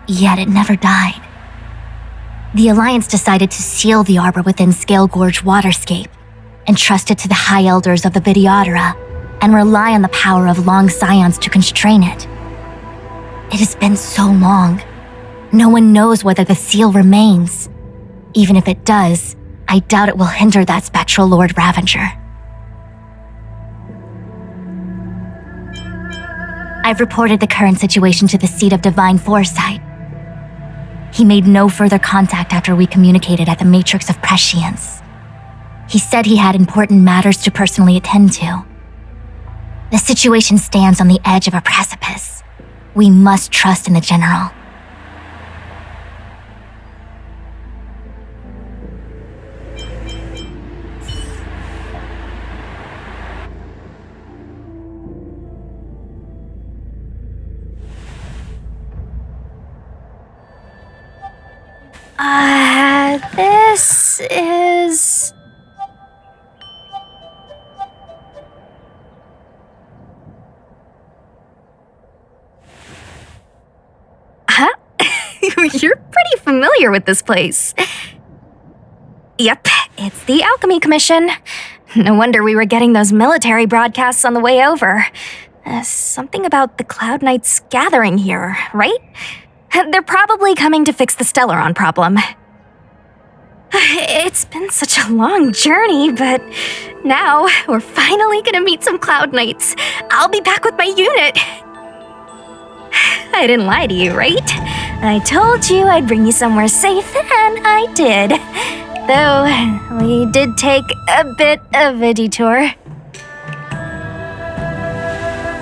Yet it never died. The Alliance decided to seal the arbor within Scale Gorge Waterscape, entrust it to the High Elders of the Vidyadhara, and rely on the power of long scions to constrain it. It has been so long. No one knows whether the seal remains. Even if it does, I doubt it will hinder that spectral Lord Ravager. I've reported the current situation to the Seat of Divine Foresight. He made no further contact after we communicated at the Matrix of Prescience. He said he had important matters to personally attend to. The situation stands on the edge of a precipice. We must trust in the General. This is... Huh? You're pretty familiar with this place. Yep, it's the Alchemy Commission. No wonder we were getting those military broadcasts on the way over. Something about the Cloud Knights gathering here, right? They're probably coming to fix the Stellaron problem. It's been such a long journey, but now we're finally gonna meet some Cloud Knights. I'll be back with my unit. I didn't lie to you, right? I told you I'd bring you somewhere safe, and I did. Though, we did take a bit of a detour.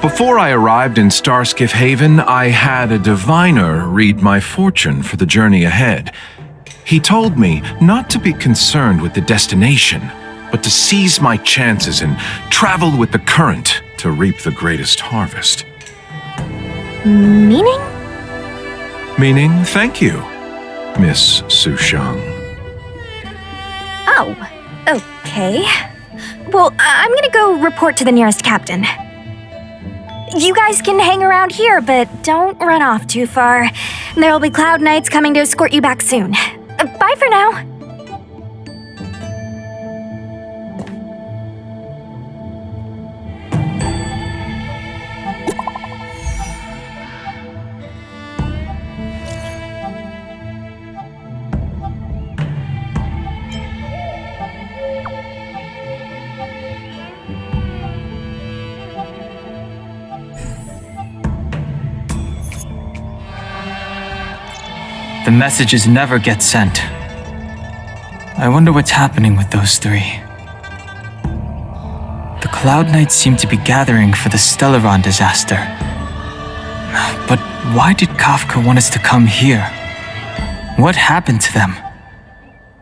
Before I arrived in Starskiff Haven, I had a diviner read my fortune for the journey ahead. He told me not to be concerned with the destination, but to seize my chances and travel with the current to reap the greatest harvest. Meaning? Meaning, thank you, Miss Sushang. Oh, okay. Well, I'm gonna go report to the nearest captain. You guys can hang around here, but don't run off too far. There'll be Cloud Knights coming to escort you back soon. Bye for now. The messages never get sent. I wonder what's happening with those three. The Cloud Knights seem to be gathering for the Stellaron disaster. But why did Kafka want us to come here? What happened to them?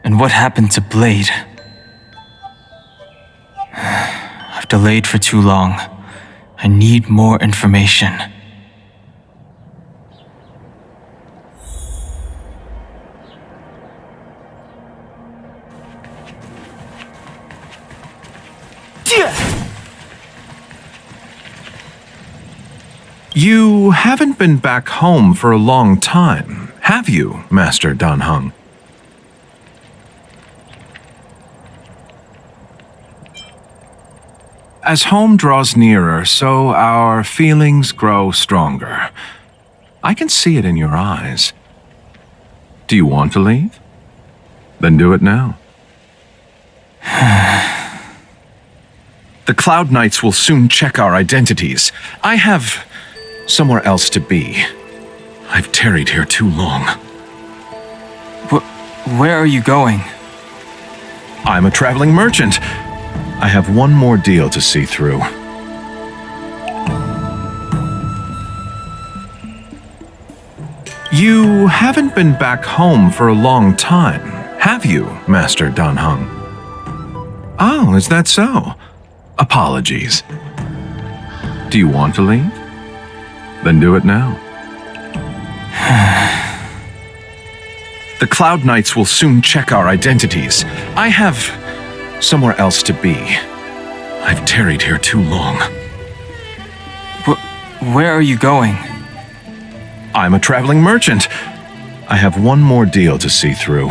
And what happened to Blade? I've delayed for too long. I need more information. You haven't been back home for a long time, have you, Master Danheng? As home draws nearer, so our feelings grow stronger. I can see it in your eyes. Do you want to leave? Then do it now. The Cloud Knights will soon check our identities. I have somewhere else to be. I've tarried here too long. Where are you going? I'm a traveling merchant. I have one more deal to see through. You haven't been back home for a long time, have you, Master Danheng? Oh, is that so? Apologies. Do you want to leave? Then do it now. The Cloud Knights will soon check our identities. I have somewhere else to be. I've tarried here too long. Where are you going? I'm a traveling merchant. I have one more deal to see through.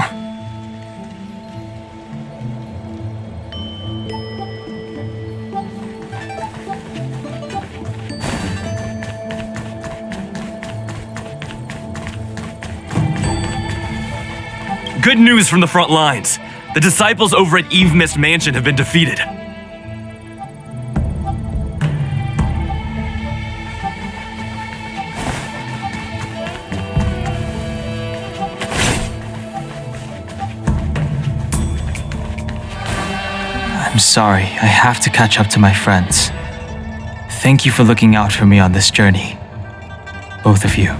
Good news from the front lines. The disciples over at Eve Mist Mansion have been defeated. I'm sorry, I have to catch up to my friends. Thank you for looking out for me on this journey. Both of you.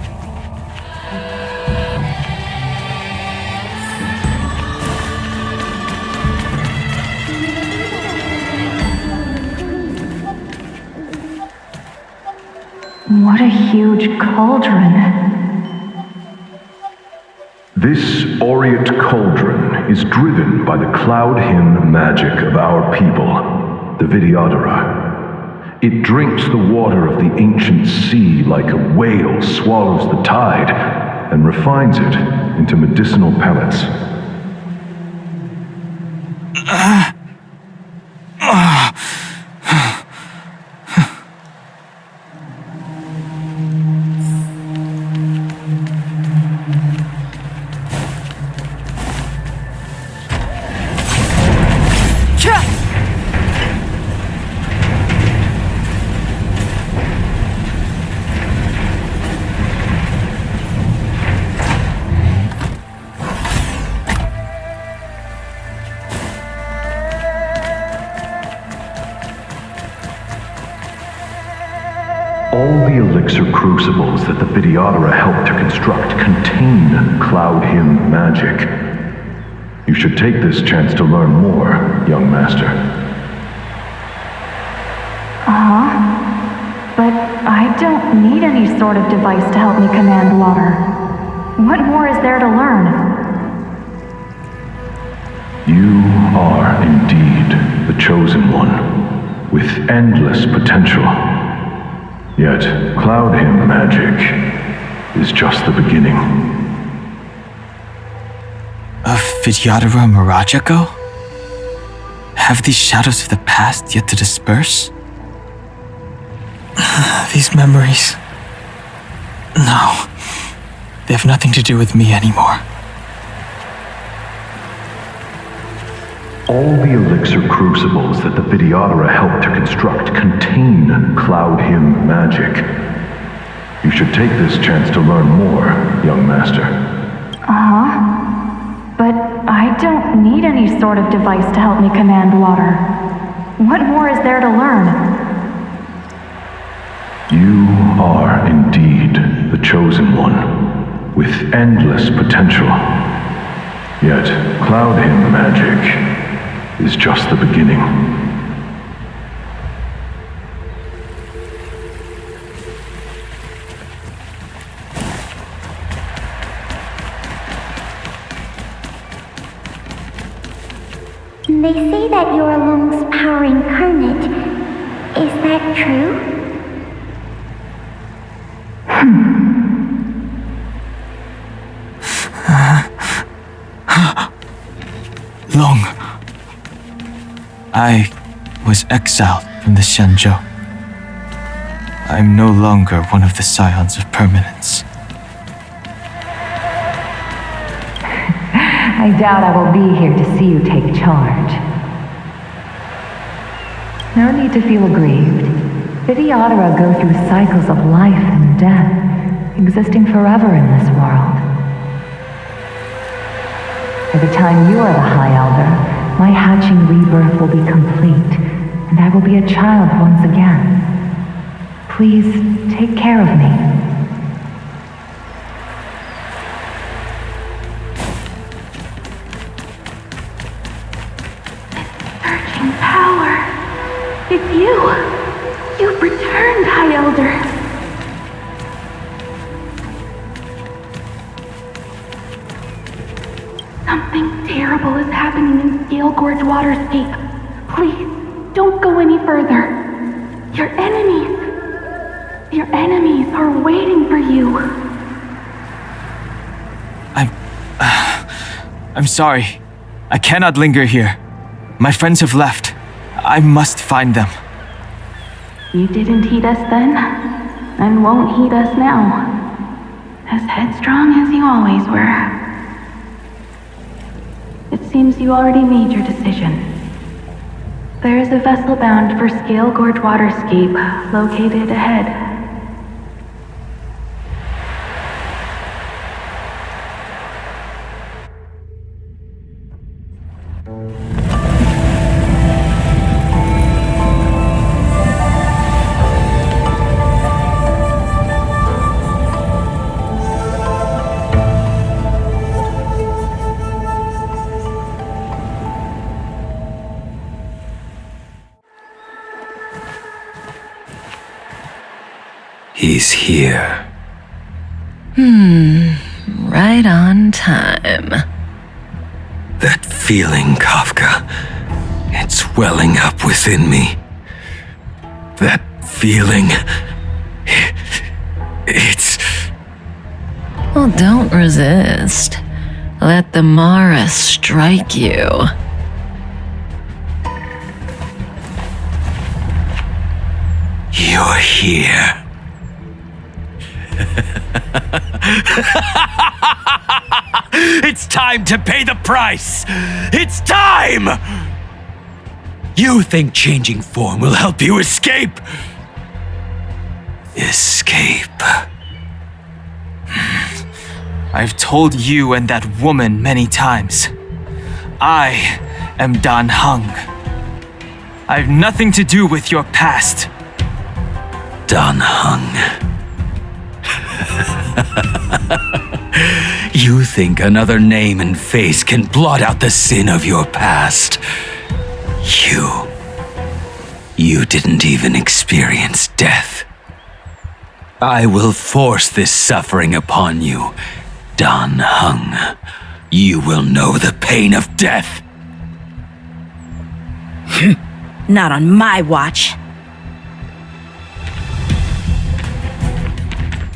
What a huge cauldron. This aureate cauldron is driven by the cloud hymn magic of our people, the Vidyadhara. It drinks the water of the ancient sea like a whale swallows the tide and refines it into medicinal pellets. All the elixir crucibles that the Vidyadhara helped to construct contain cloud hymn magic. You should take this chance to learn more, young master. But I don't need any sort of device to help me command water. What more is there to learn? You are indeed the chosen one, with endless potential. Yet, cloud hymn magic is just the beginning. Of Vidyadhara Mirajago? Have these shadows of the past yet to disperse? These memories... No. They have nothing to do with me anymore. All the elixir crucibles that the Vidyadhara helped to construct contain cloud hymn magic. You should take this chance to learn more, young master. But I don't need any sort of device to help me command water. What more is there to learn? You are indeed the chosen one, with endless potential. Yet, cloud hymn magic is just the beginning. They say that you're Lung's power incarnate. Is that true? Long. I was exiled from the Xianzhou. I'm no longer one of the scions of permanence. I doubt I will be here to see you take charge. No need to feel aggrieved. Vidyadhara go through cycles of life and death, existing forever in this world. By the time you are the High Elder, my hatching rebirth will be complete, and I will be a child once again. Please take care of me. Surging power. It's you. You've returned, High Elder. Something terrible is happening in Scale Gorge Waterscape. Please, don't go any further. Your enemies. Your enemies are waiting for you. I'm sorry. I cannot linger here. My friends have left. I must find them. You didn't heed us then, and won't heed us now. As headstrong as you always were. It seems you already made your decision. There is a vessel bound for Scale Gorge Waterscape located ahead. He's here. Right on time. That feeling, Kafka. It's welling up within me. That feeling. It's... Well, don't resist. Let the Mara strike you. You're here. It's time to pay the price! It's time! You think changing form will help you escape? Escape. I've told you and that woman many times. I am Dan Heng. I have nothing to do with your past. Dan Heng. You think another name and face can blot out the sin of your past? You didn't even experience death. I will force this suffering upon you, Dan Heng. You will know the pain of death. Not on my watch.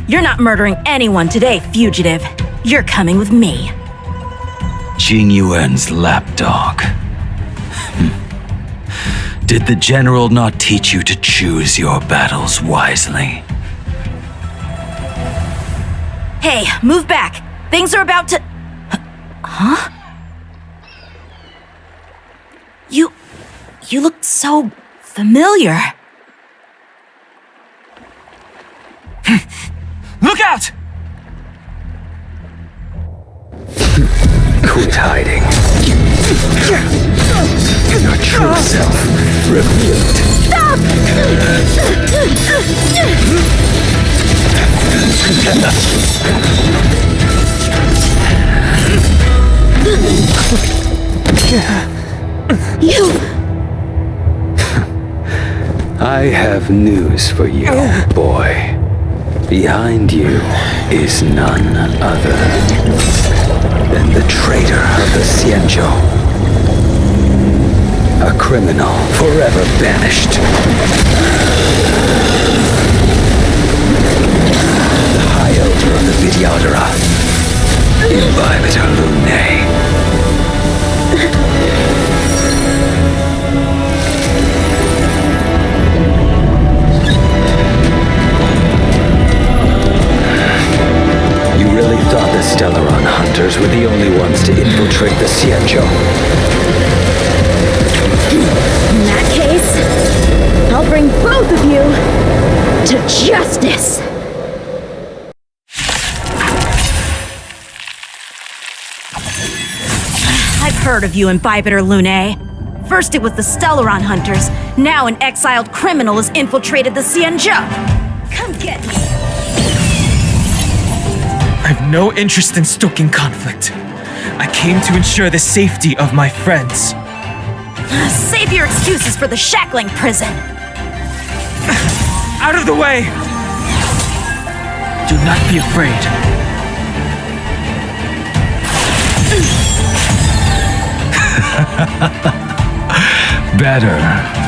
You're not murdering anyone today, fugitive. You're coming with me. Jing Yuan's lapdog. Did the general not teach you to choose your battles wisely? Hey, move back. Things are about to... Huh? You look so familiar. Look out! Quit hiding. Your true self revealed. Stop! You... I have news for you, boy. Behind you is none other than the traitor of the Xianzhou. A criminal forever banished. The High Elder of the Vidyadhara. Imbibitor Lunae. You really thought the Stellaron hunters were the only ones to infiltrate the Xianzhou? In that case, I'll bring both of you to justice. I've heard of you, Imbibitor Lunae. First it was the Stellaron hunters, now an exiled criminal has infiltrated the Xianzhou. Come get me. I have no interest in stoking conflict. I came to ensure the safety of my friends. Save your excuses for the shackling prison. Out of the way! Do not be afraid. Better,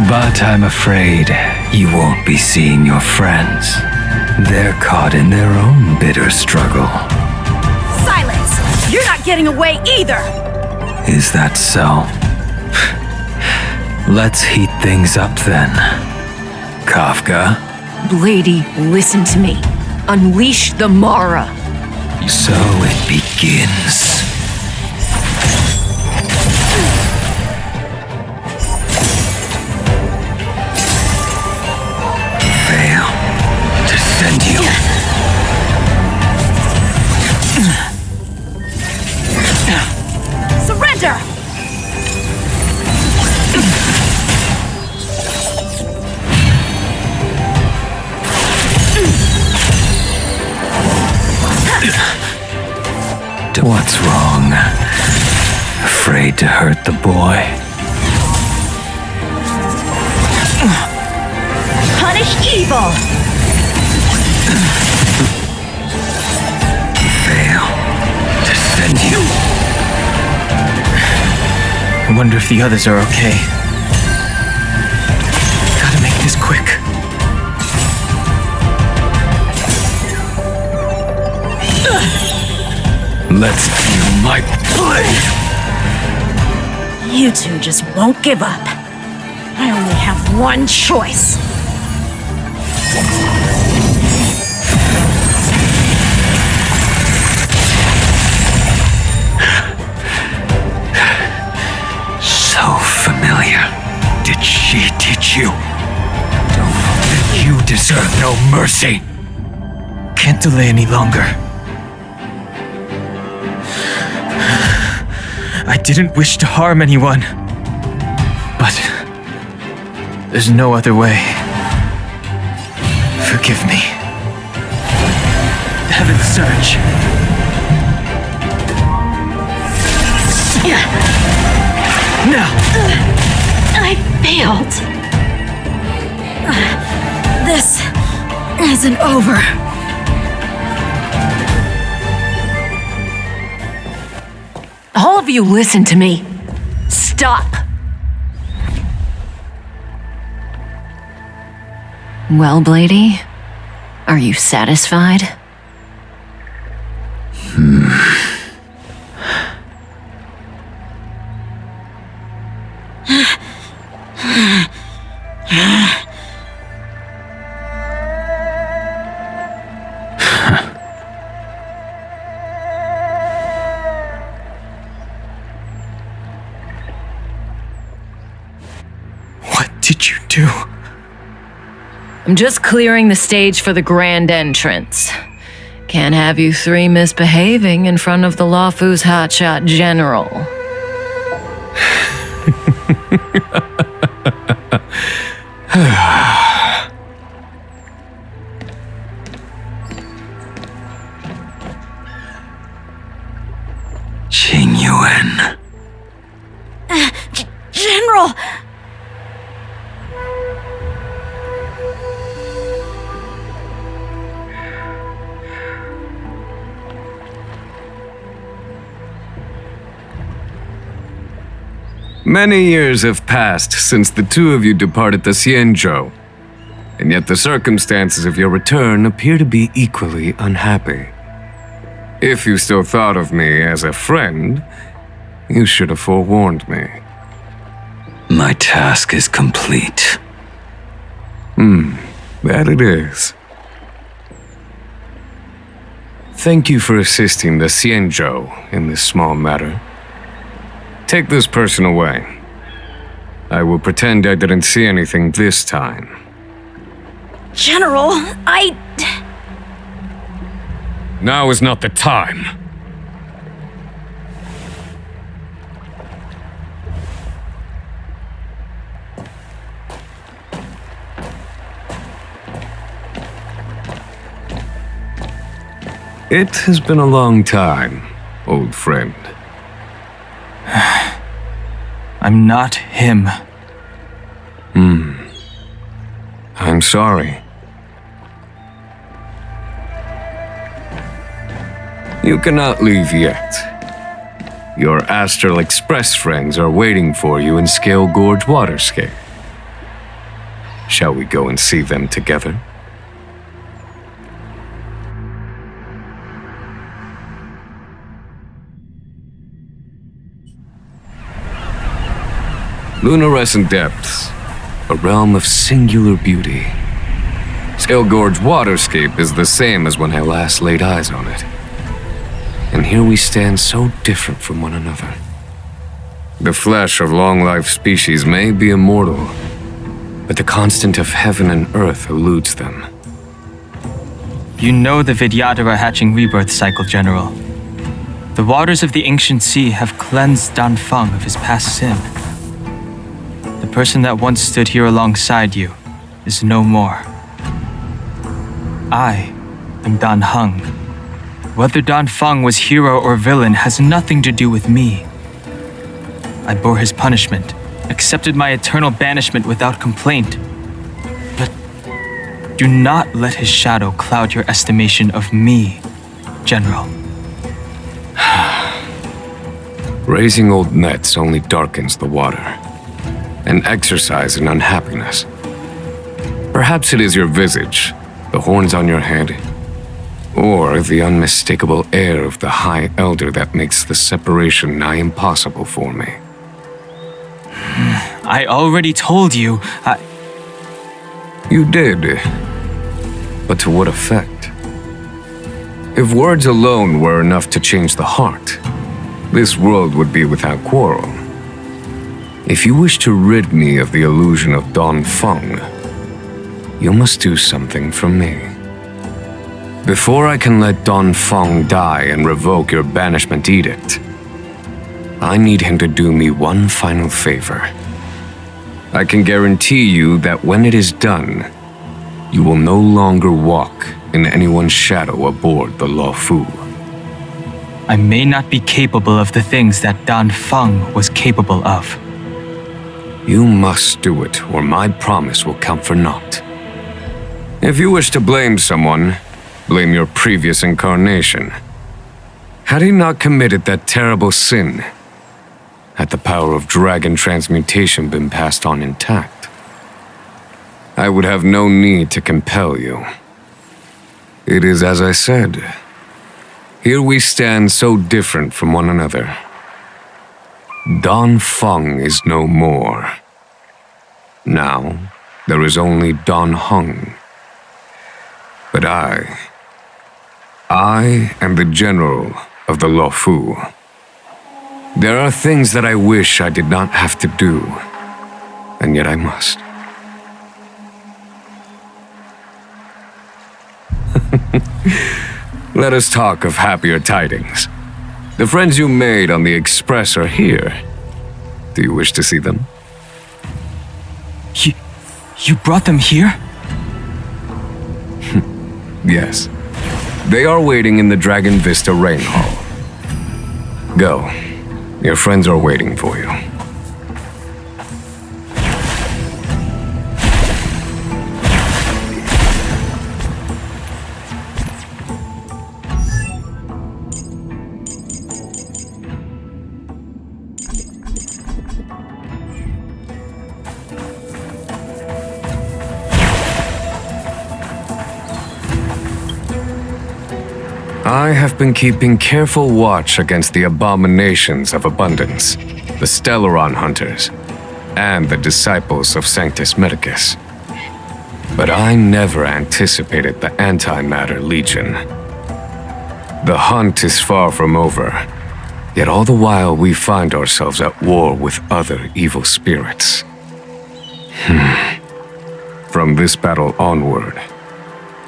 but I'm afraid you won't be seeing your friends. They're caught in their own bitter struggle. Silence! You're not getting away either! Is that so? Let's heat things up then. Kafka? Lady, listen to me. Unleash the Mara. So it begins. Fail to send you. Surrender! What's wrong? Afraid to hurt the boy? Punish evil! Fail to send you. I wonder if the others are okay. Gotta make this quick. Let's feel my blade! You two just won't give up. I only have one choice. So familiar. Did she teach you? Don't know that you deserve no mercy. Can't delay any longer. I didn't wish to harm anyone. But there's no other way. Forgive me. Heaven's Surge. Now! I failed. This isn't over. All of you listen to me. Stop. Well, Blady, are you satisfied? What did you do? I'm just clearing the stage for the grand entrance. Can't have you three misbehaving in front of the Lawfu's hotshot general. Qing Yuan. General! Many years have passed since the two of you departed the Xianzhou, and yet the circumstances of your return appear to be equally unhappy. If you still thought of me as a friend, you should have forewarned me. My task is complete. That it is. Thank you for assisting the Xianzhou in this small matter. Take this person away. I will pretend I didn't see anything this time. General, Now is not the time. It has been a long time, old friend. I'm not him. I'm sorry. You cannot leave yet. Your Astral Express friends are waiting for you in Scale Gorge Waterscape. Shall we go and see them together? Luminescent depths, a realm of singular beauty. Sail Gorge waterscape is the same as when I last laid eyes on it. And here we stand so different from one another. The flesh of long-lived species may be immortal, but the constant of heaven and earth eludes them. You know the Vidyadhara hatching rebirth cycle, General. The waters of the ancient sea have cleansed Danfeng of his past sin. The person that once stood here alongside you is no more. I am Dan Heng. Whether Danfeng was hero or villain has nothing to do with me. I bore his punishment, accepted my eternal banishment without complaint. But do not let his shadow cloud your estimation of me, General. Raising old nets only darkens the water, an exercise in unhappiness. Perhaps it is your visage, the horns on your head, or the unmistakable air of the High Elder that makes the separation nigh impossible for me. I already told you, You did, but to what effect? If words alone were enough to change the heart, this world would be without quarrel. If you wish to rid me of the illusion of Danfeng, you must do something for me. Before I can let Danfeng die and revoke your banishment edict, I need him to do me one final favor. I can guarantee you that when it is done, you will no longer walk in anyone's shadow aboard the Luofu. I may not be capable of the things that Danfeng was capable of. You must do it, or my promise will count for naught. If you wish to blame someone, blame your previous incarnation. Had he not committed that terrible sin, had the power of dragon transmutation been passed on intact, I would have no need to compel you. It is as I said. Here we stand so different from one another. Danfeng is no more. Now, there is only Dan Heng. But I am the general of the Luofu. There are things that I wish I did not have to do, and yet I must. Let us talk of happier tidings. The friends you made on the Express are here. Do you wish to see them? You brought them here? Yes. They are waiting in the Dragon Vista Rain Hall. Go. Your friends are waiting for you. I have been keeping careful watch against the abominations of abundance, the Stellaron hunters, and the disciples of Sanctus Medicus. But I never anticipated the Antimatter Legion. The hunt is far from over, yet all the while we find ourselves at war with other evil spirits. From this battle onward,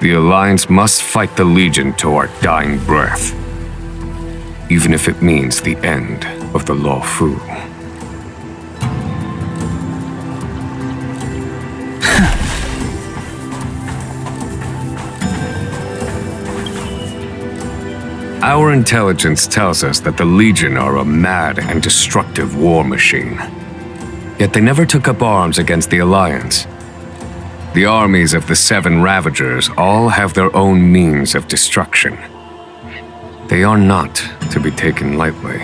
the Alliance must fight the Legion to our dying breath, even if it means the end of the Luofu. Our intelligence tells us that the Legion are a mad and destructive war machine. Yet they never took up arms against the Alliance. The armies of the Seven Ravagers all have their own means of destruction. They are not to be taken lightly.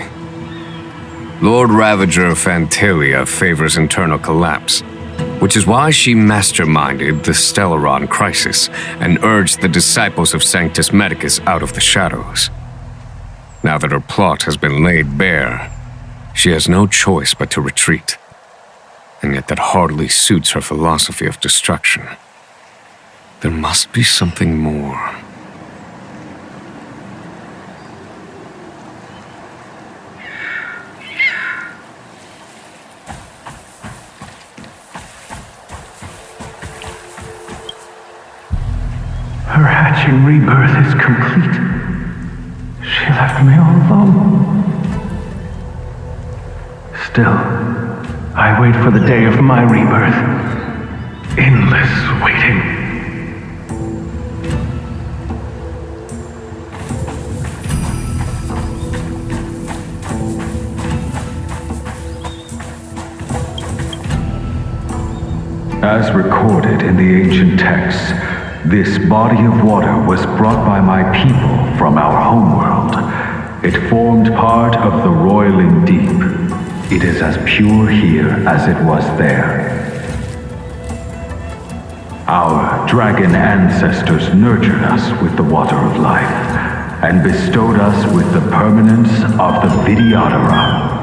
Lord Ravager Fantalia favors internal collapse, which is why she masterminded the Stellaron crisis and urged the disciples of Sanctus Medicus out of the shadows. Now that her plot has been laid bare, she has no choice but to retreat. and yet that hardly suits her philosophy of destruction. There must be something more. Her hatching rebirth is complete. She left me all alone. Still, I wait for the day of my rebirth. Endless waiting. As recorded in the ancient texts, this body of water was brought by my people from our homeworld. It formed part of the roiling deep. It is as pure here as it was there. Our dragon ancestors nurtured us with the water of life, and bestowed us with the permanence of the Vidyadhara.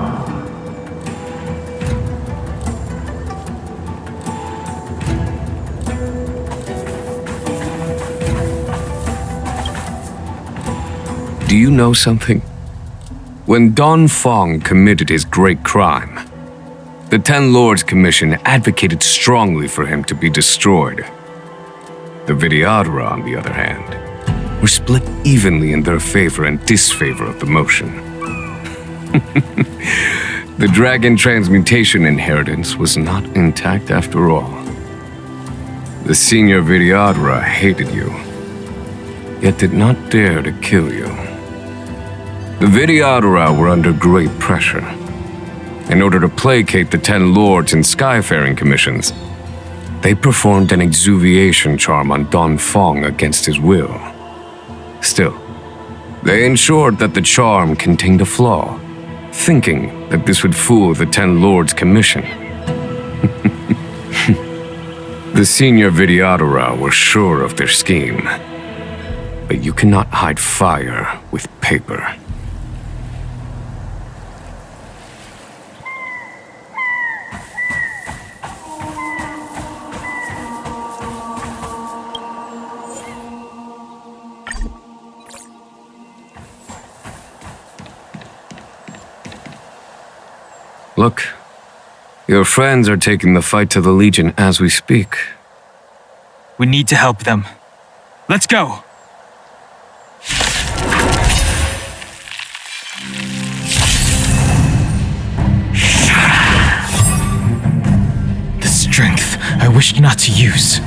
Do you know something? When Don Fong committed his great crime, the Ten Lords Commission advocated strongly for him to be destroyed. The Vidyadhara, on the other hand, were split evenly in their favor and disfavor of the motion. The dragon transmutation inheritance was not intact after all. The senior Vidyadhara hated you, yet did not dare to kill you. The Vidyadhara were under great pressure. In order to placate the Ten Lords and Skyfaring Commissions, they performed an exuviation charm on Don Fong against his will. Still, they ensured that the charm contained a flaw, thinking that this would fool the Ten Lords Commission. The senior Vidyadhara were sure of their scheme, but you cannot hide fire with paper. Look, your friends are taking the fight to the Legion as we speak. We need to help them. Let's go! The strength I wished not to use.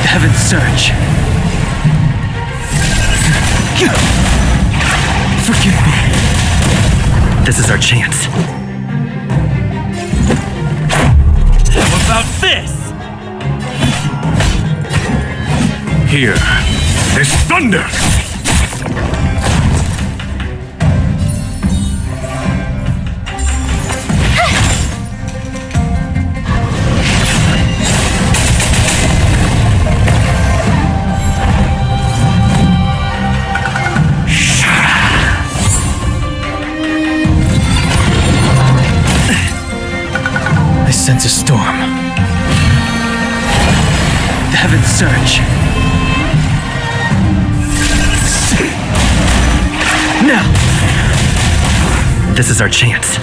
The Heaven's Surge. Forgive me. This is our chance. How about this? Here is thunder! Sense a storm. The Heaven's Surge. Now! This is our chance.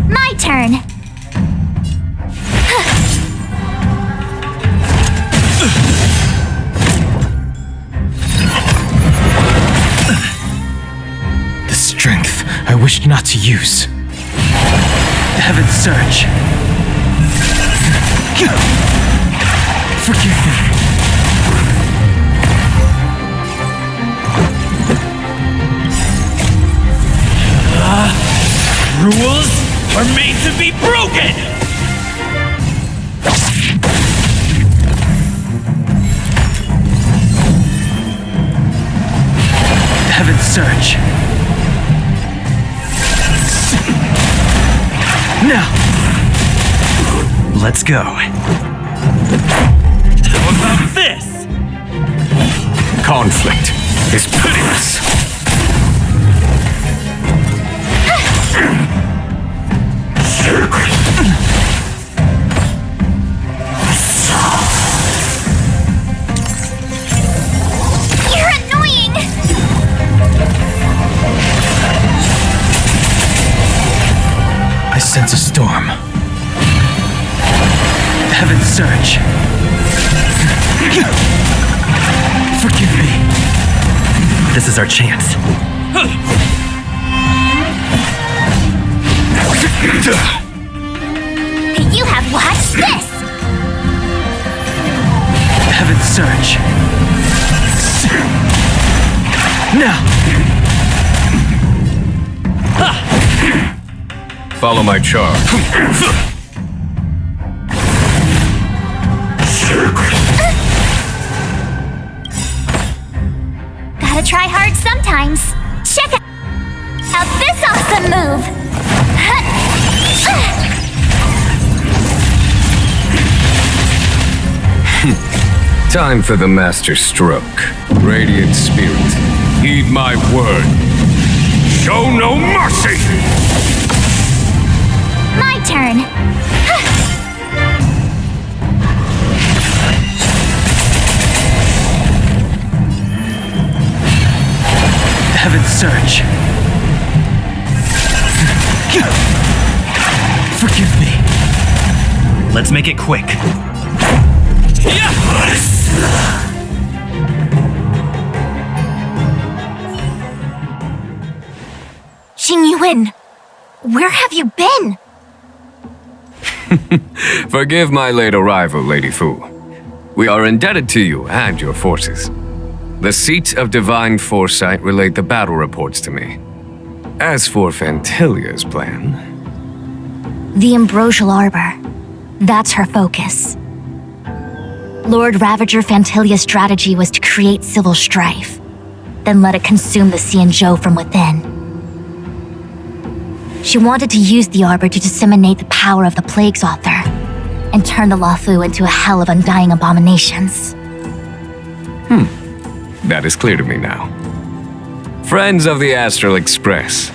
My turn. Strength I wished not to use. The Heaven's Surge. Forgive me. Rules are made to be broken! The Heaven's Surge. Now! Let's go. How How about this? Conflict is pitiless. You're annoying! I sense a storm. Heaven's surge. Forgive me. This is our chance. You have watched this! Heaven's surge. Now! Follow my charge. Gotta try hard sometimes. Check out this awesome move! Time for the master stroke. Radiant spirit, heed my word. Show no mercy! My turn. Heaven's surge. Forgive me. Let's make it quick. Jingyuan, where have you been? Forgive my late arrival, Lady Fu. We are indebted to you and your forces. The seat of divine foresight relayed the battle reports to me. As for Fantilia's plan... The Ambrosial Arbor. That's her focus. Lord Ravager Fantilia's strategy was to create civil strife, then let it consume the Xianzhou from within. She wanted to use the Arbor to disseminate the power of the Plague's author, and turn the Luofu into a hell of undying abominations. That is clear to me now. Friends of the Astral Express,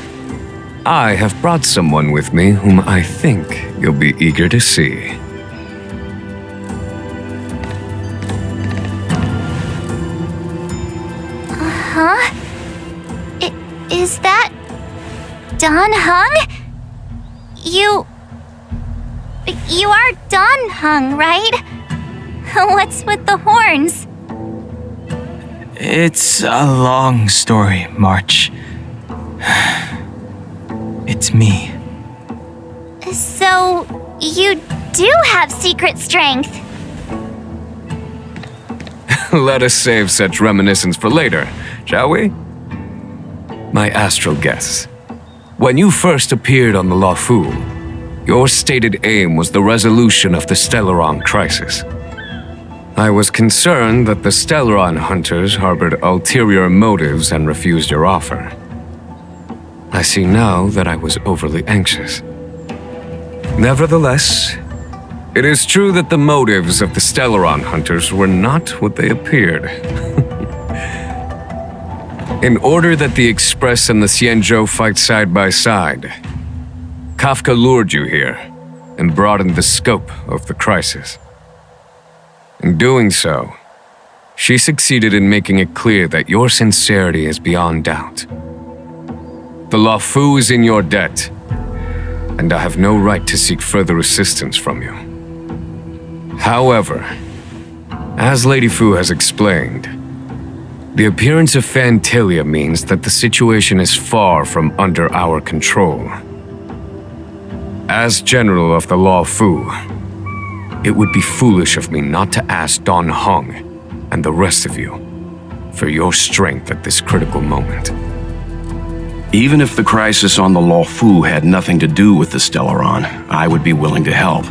I have brought someone with me whom I think you'll be eager to see. Huh? Is that... Don Hung? You are Don Hung, right? What's with the horns? It's a long story, March. It's me. So, you do have secret strength. Let us save such reminiscence for later, shall we? My astral guests, when you first appeared on the Luofu, your stated aim was the resolution of the Stellaron crisis. I was concerned that the Stellaron hunters harbored ulterior motives and refused your offer. I see now that I was overly anxious. Nevertheless, it is true that the motives of the Stellaron hunters were not what they appeared. In order that the Express and the Xianzhou fight side by side, Kafka lured you here and broadened the scope of the crisis. In doing so, she succeeded in making it clear that your sincerity is beyond doubt. The Luofu is in your debt, and I have no right to seek further assistance from you. However, as Lady Fu has explained, the appearance of Fantilia means that the situation is far from under our control. As General of the Luofu, it would be foolish of me not to ask Don Hung and the rest of you for your strength at this critical moment. Even if the crisis on the Luofu had nothing to do with the Stellaron, I would be willing to help.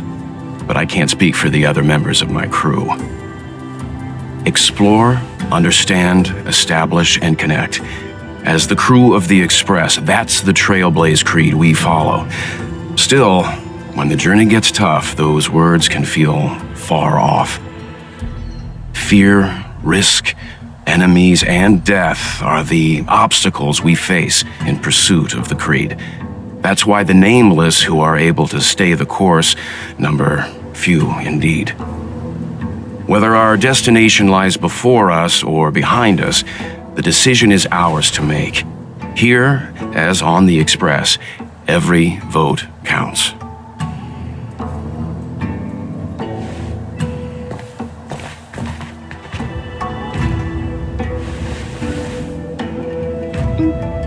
But I can't speak for the other members of my crew. Explore, understand, establish, and connect. As the crew of the Express, that's the Trailblaze creed we follow. Still, when the journey gets tough, those words can feel far off. Fear, risk, enemies, and death are the obstacles we face in pursuit of the creed. That's why the nameless who are able to stay the course number few indeed. Whether our destination lies before us or behind us, the decision is ours to make. Here, as on the Express, every vote counts.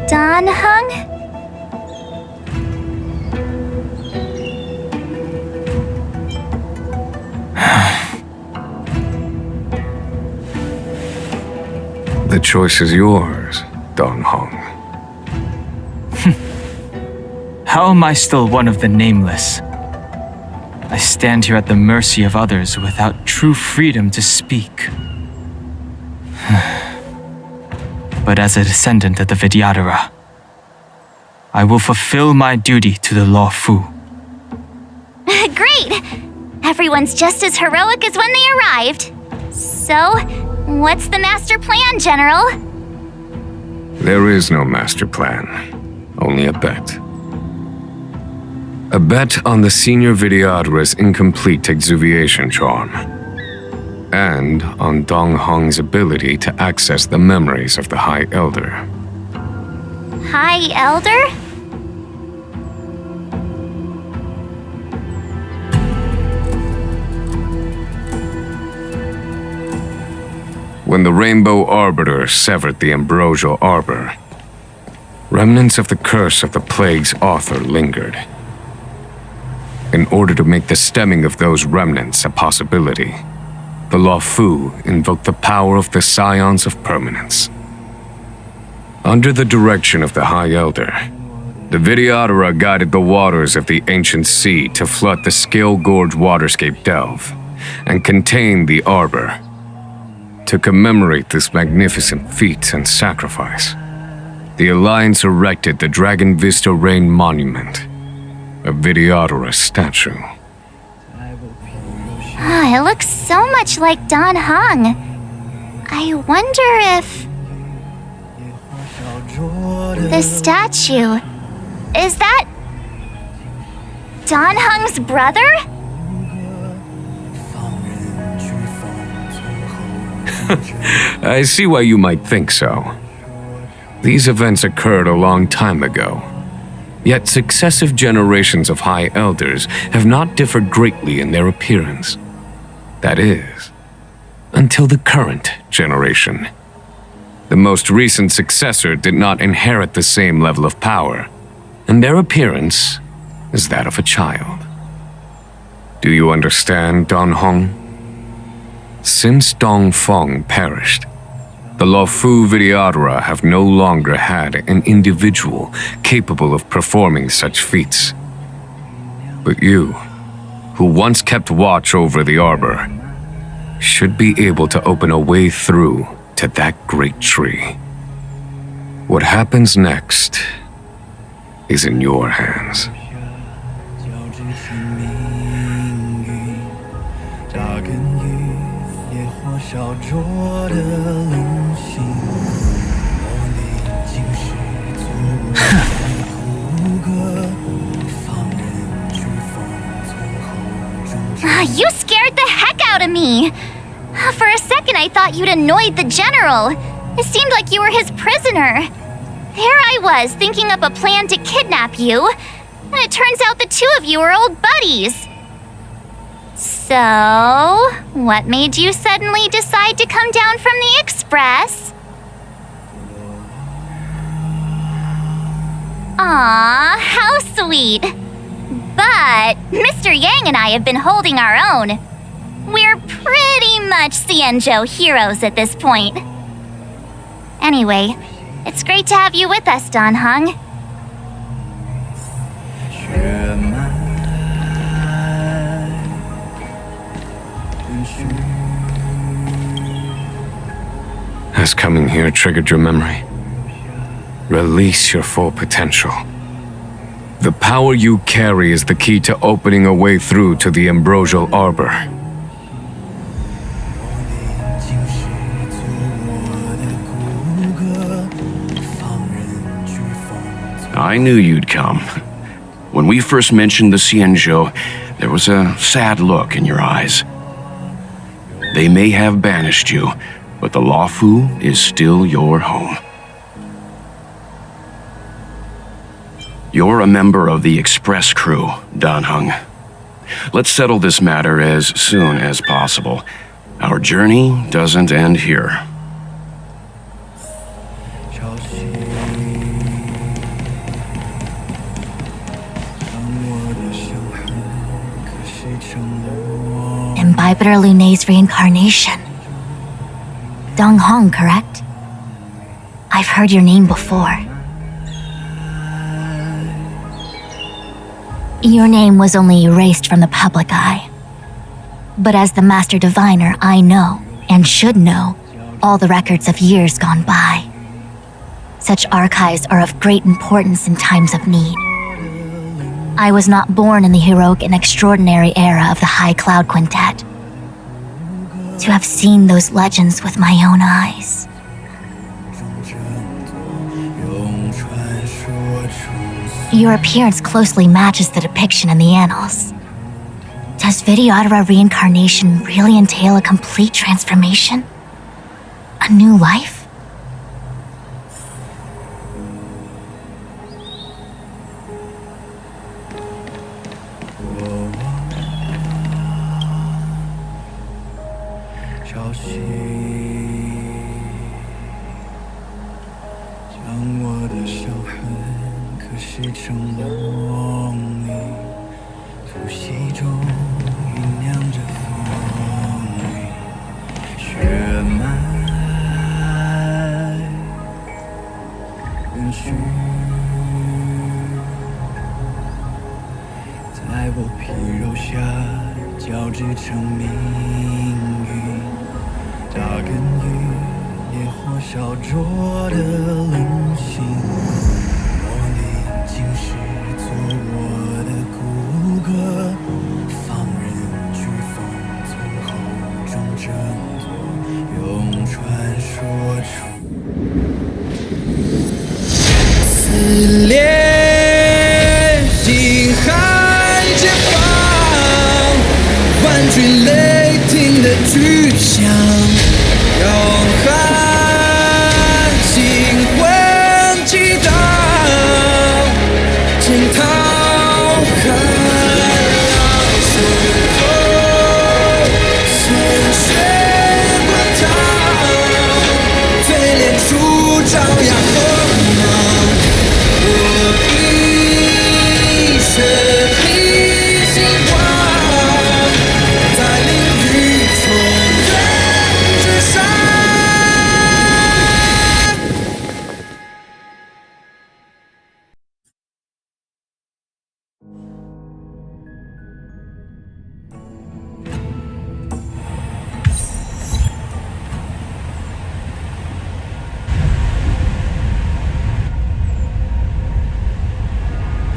Don Hung? The choice is yours, Don Hong. How am I still one of the nameless? I stand here at the mercy of others without true freedom to speak. But as a descendant of the Vidyadhara, I will fulfill my duty to the Law Fu. Great! Everyone's just as heroic as when they arrived. So, what's the master plan, General? There is no master plan, only a bet. A bet on the Senior Vidyadhara's incomplete exuviation charm, and on Dong Hong's ability to access the memories of the High Elder. High Elder? When the Rainbow Arbiter severed the Ambrosial Arbor, remnants of the curse of the plague's author lingered. In order to make the stemming of those remnants a possibility, the Law Fu invoked the power of the Scions of Permanence. Under the direction of the High Elder, the Vidyadhara guided the waters of the ancient sea to flood the Scale Gorge waterscape delve and contain the Arbor. To commemorate this magnificent feat and sacrifice, the Alliance erected the Dragon Vista Rain Monument, a Vidyadhara statue. It looks so much like Don Hung. I wonder if... the statue... is that... Don Hung's brother? I see why you might think so. These events occurred a long time ago. Yet successive generations of High Elders have not differed greatly in their appearance. That is, until the current generation. The most recent successor did not inherit the same level of power, and their appearance is that of a child. Do you understand, Don Hong? Since Dong Feng perished, the Law Fu Vidyadhara have no longer had an individual capable of performing such feats. But you, who once kept watch over the Arbor, should be able to open a way through to that great tree. What happens next is in your hands. You scared the heck out of me! For a second I thought you'd annoyed the General. It seemed like you were his prisoner. There I was, thinking up a plan to kidnap you, and it turns out the two of you are old buddies. So, what made you suddenly decide to come down from the Express? Aw, how sweet. But Mr. Yang and I have been holding our own. We're pretty much Xianzhou heroes at this point. Anyway, it's great to have you with us, Don Hung. Has coming here triggered your memory? Release your full potential. The power you carry is the key to opening a way through to the Ambrosial Arbor. I knew you'd come. When we first mentioned the Xianzhou, there was a sad look in your eyes. They may have banished you, but the Luofu is still your home. You're a member of the express crew, Dan Heng. Let's settle this matter as soon as possible. Our journey doesn't end here. Imbibitor Lunay's reincarnation. Dong Hong, correct? I've heard your name before. Your name was only erased from the public eye. But as the Master Diviner, I know, and should know, all the records of years gone by. Such archives are of great importance in times of need. I was not born in the heroic and extraordinary era of the High Cloud Quintet. To have seen those legends with my own eyes. Your appearance closely matches the depiction in the annals. Does Videodora reincarnation really entail a complete transformation? A new life?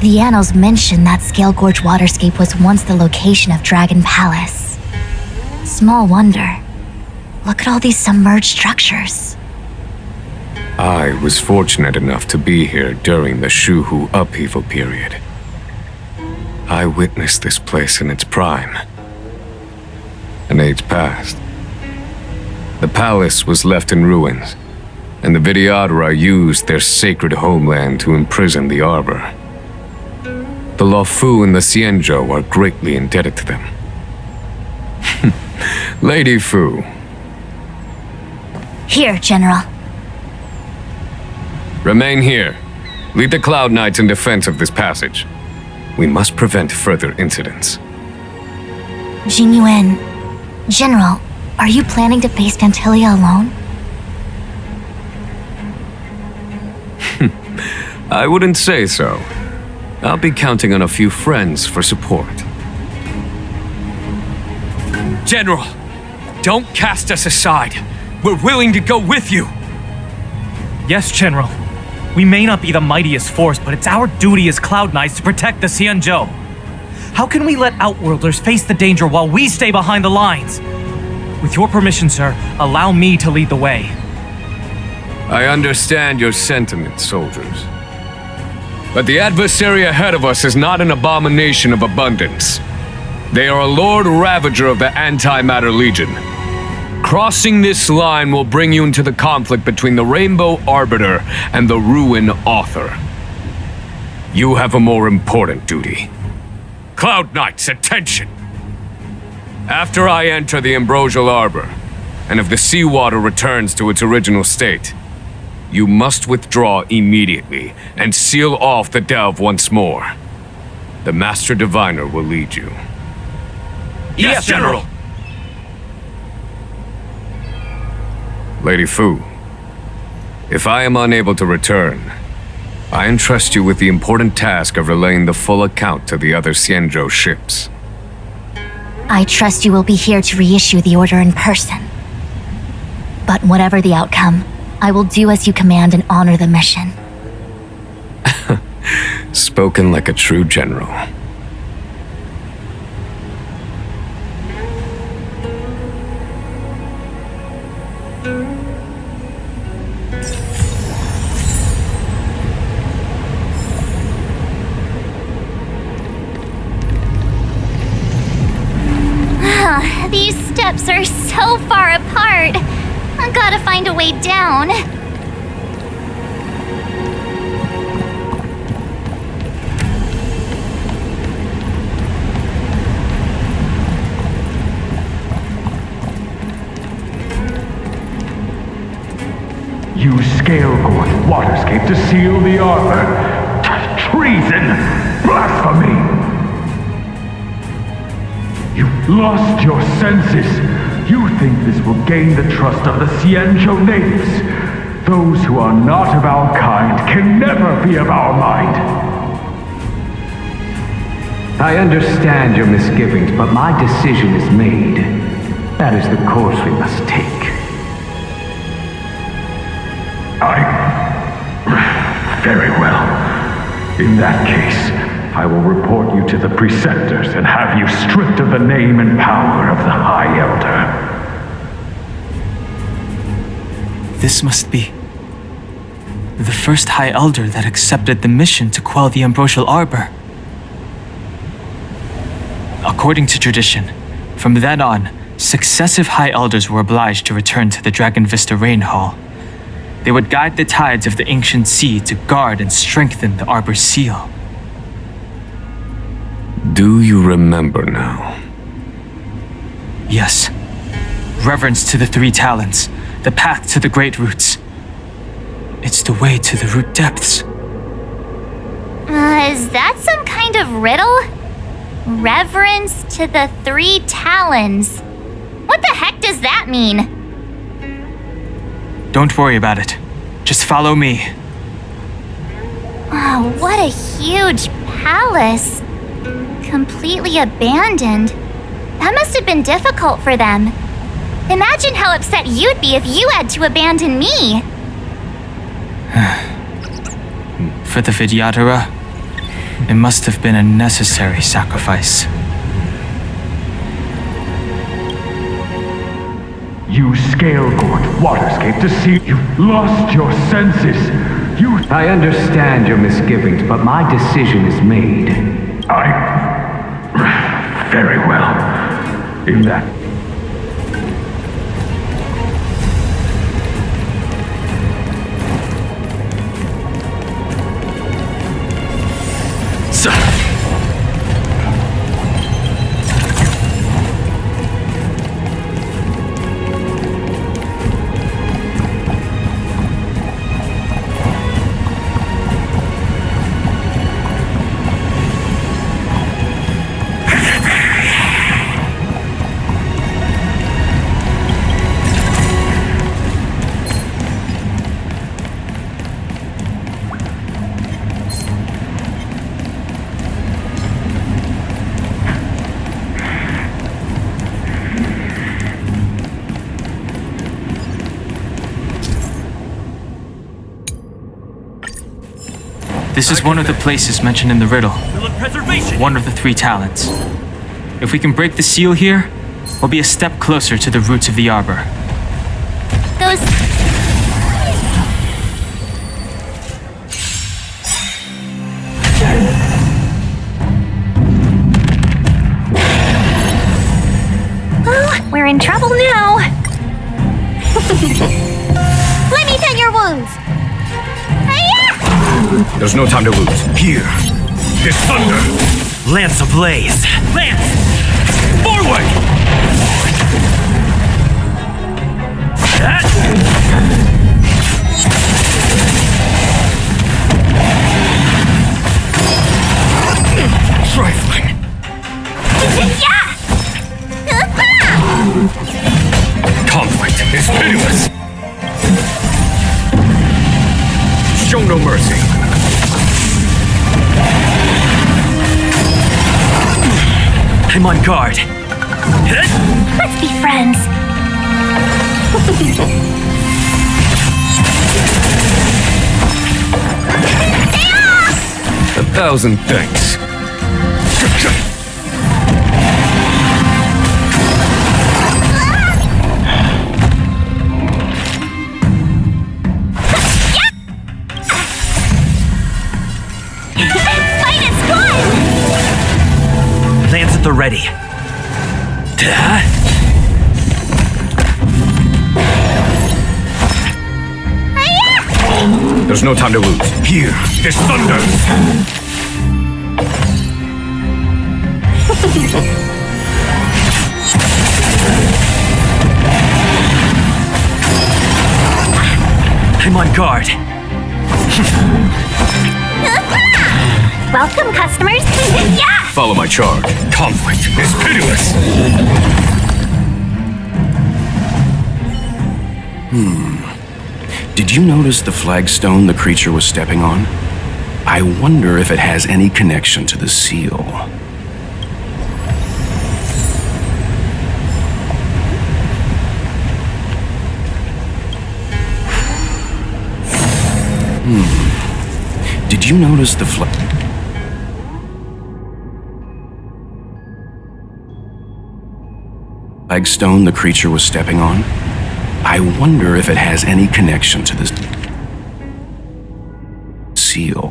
The annals mention that Scale Gorge waterscape was once the location of Dragon Palace. Small wonder. Look at all these submerged structures. I was fortunate enough to be here during the Shuhu upheaval period. I witnessed this place in its prime. An age passed. The palace was left in ruins, and the Videodora used their sacred homeland to imprison the Arbor. The Luofu and the Xianzhou are greatly indebted to them. Lady Fu. Here, General. Remain here. Lead the Cloud Knights in defense of this passage. We must prevent further incidents. Jingyuan, General, are you planning to face Pantilia alone? I wouldn't say so. I'll be counting on a few friends for support. General, don't cast us aside. We're willing to go with you. Yes, General. We may not be the mightiest force, but it's our duty as Cloud Knights to protect the Xianzhou. How can we let Outworlders face the danger while we stay behind the lines? With your permission, sir, allow me to lead the way. I understand your sentiments, soldiers. But the adversary ahead of us is not an abomination of abundance. They are a Lord Ravager of the Antimatter Legion. Crossing this line will bring you into the conflict between the Rainbow Arbiter and the Ruin Author. You have a more important duty. Cloud Knights, attention! After I enter the Ambrosial Arbor, and if the seawater returns to its original state, you must withdraw immediately and seal off the delve once more. The Master Diviner will lead you. Yes, General! Lady Fu, if I am unable to return, I entrust you with the important task of relaying the full account to the other Xianzhou ships. I trust you will be here to reissue the order in person. But whatever the outcome, I will do as you command and honor the mission. Spoken like a true general. These steps are so far apart. I gotta find a way down. You scale-gorge waterscape to seal the arbor. Treason! Blasphemy! You've lost your senses. You think this will gain the trust of the Xianzhou natives. Those who are not of our kind can never be of our mind. I understand your misgivings, but my decision is made. That is the course we must take. Very well. In that case, I will report you to the preceptors and have you stripped of the name and power of the High Elder. This must be the first High Elder that accepted the mission to quell the Ambrosial Arbor. According to tradition, from then on, successive High Elders were obliged to return to the Dragon Vista Rain Hall. They would guide the tides of the ancient sea to guard and strengthen the Arbor's seal. Do you remember now? Yes. Reverence to the three talents, the path to the great roots. It's the way to the root depths. Is that some kind of riddle? Reverence to the three talons. What the heck does that mean? Don't worry about it. Just follow me. Oh, what a huge palace. Completely abandoned. That must have been difficult for them. Imagine how upset you'd be if you had to abandon me. For the Vidyadhara, it must have been a necessary sacrifice. You scale-gorge waterscape to see you've lost your senses. I understand your misgivings, but my decision is made. Very well. In that... This is one of the places mentioned in the riddle. One of the three talents. If we can break the seal here, we'll be a step closer to the roots of the arbor. in trouble now. Let me tend your wounds. There's no time to lose. Here. This thunder. Lance ablaze. Lance! Forward! Trifling. Conflict is pitiless. Show no mercy. I'm on guard. Let's be friends. 1,000 thanks. Lance at the ready. There's no time to lose. Here. This thunder. I'm on guard. Welcome, customers. Follow my charge. Conflict is pitiless. Did you notice the flagstone the creature was stepping on? I wonder if it has any connection to the seal. Did you notice the flagstone the creature was stepping on? I wonder if it has any connection to the seal.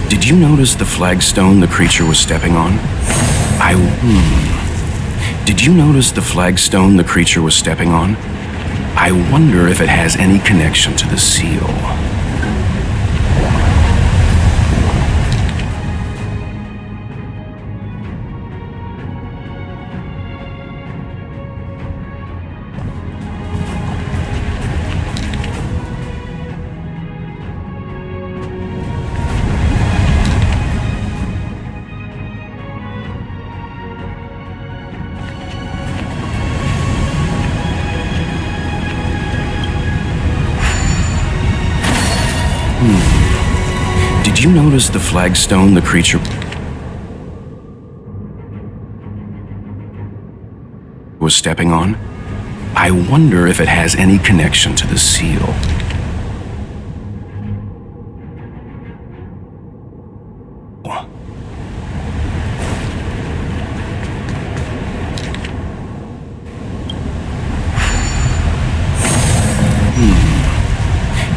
Did you notice the flagstone the creature was stepping on? Did you notice the flagstone the creature was stepping on? I wonder if it has any connection to the seal. Did you notice the flagstone the creature was stepping on? I wonder if it has any connection to the seal.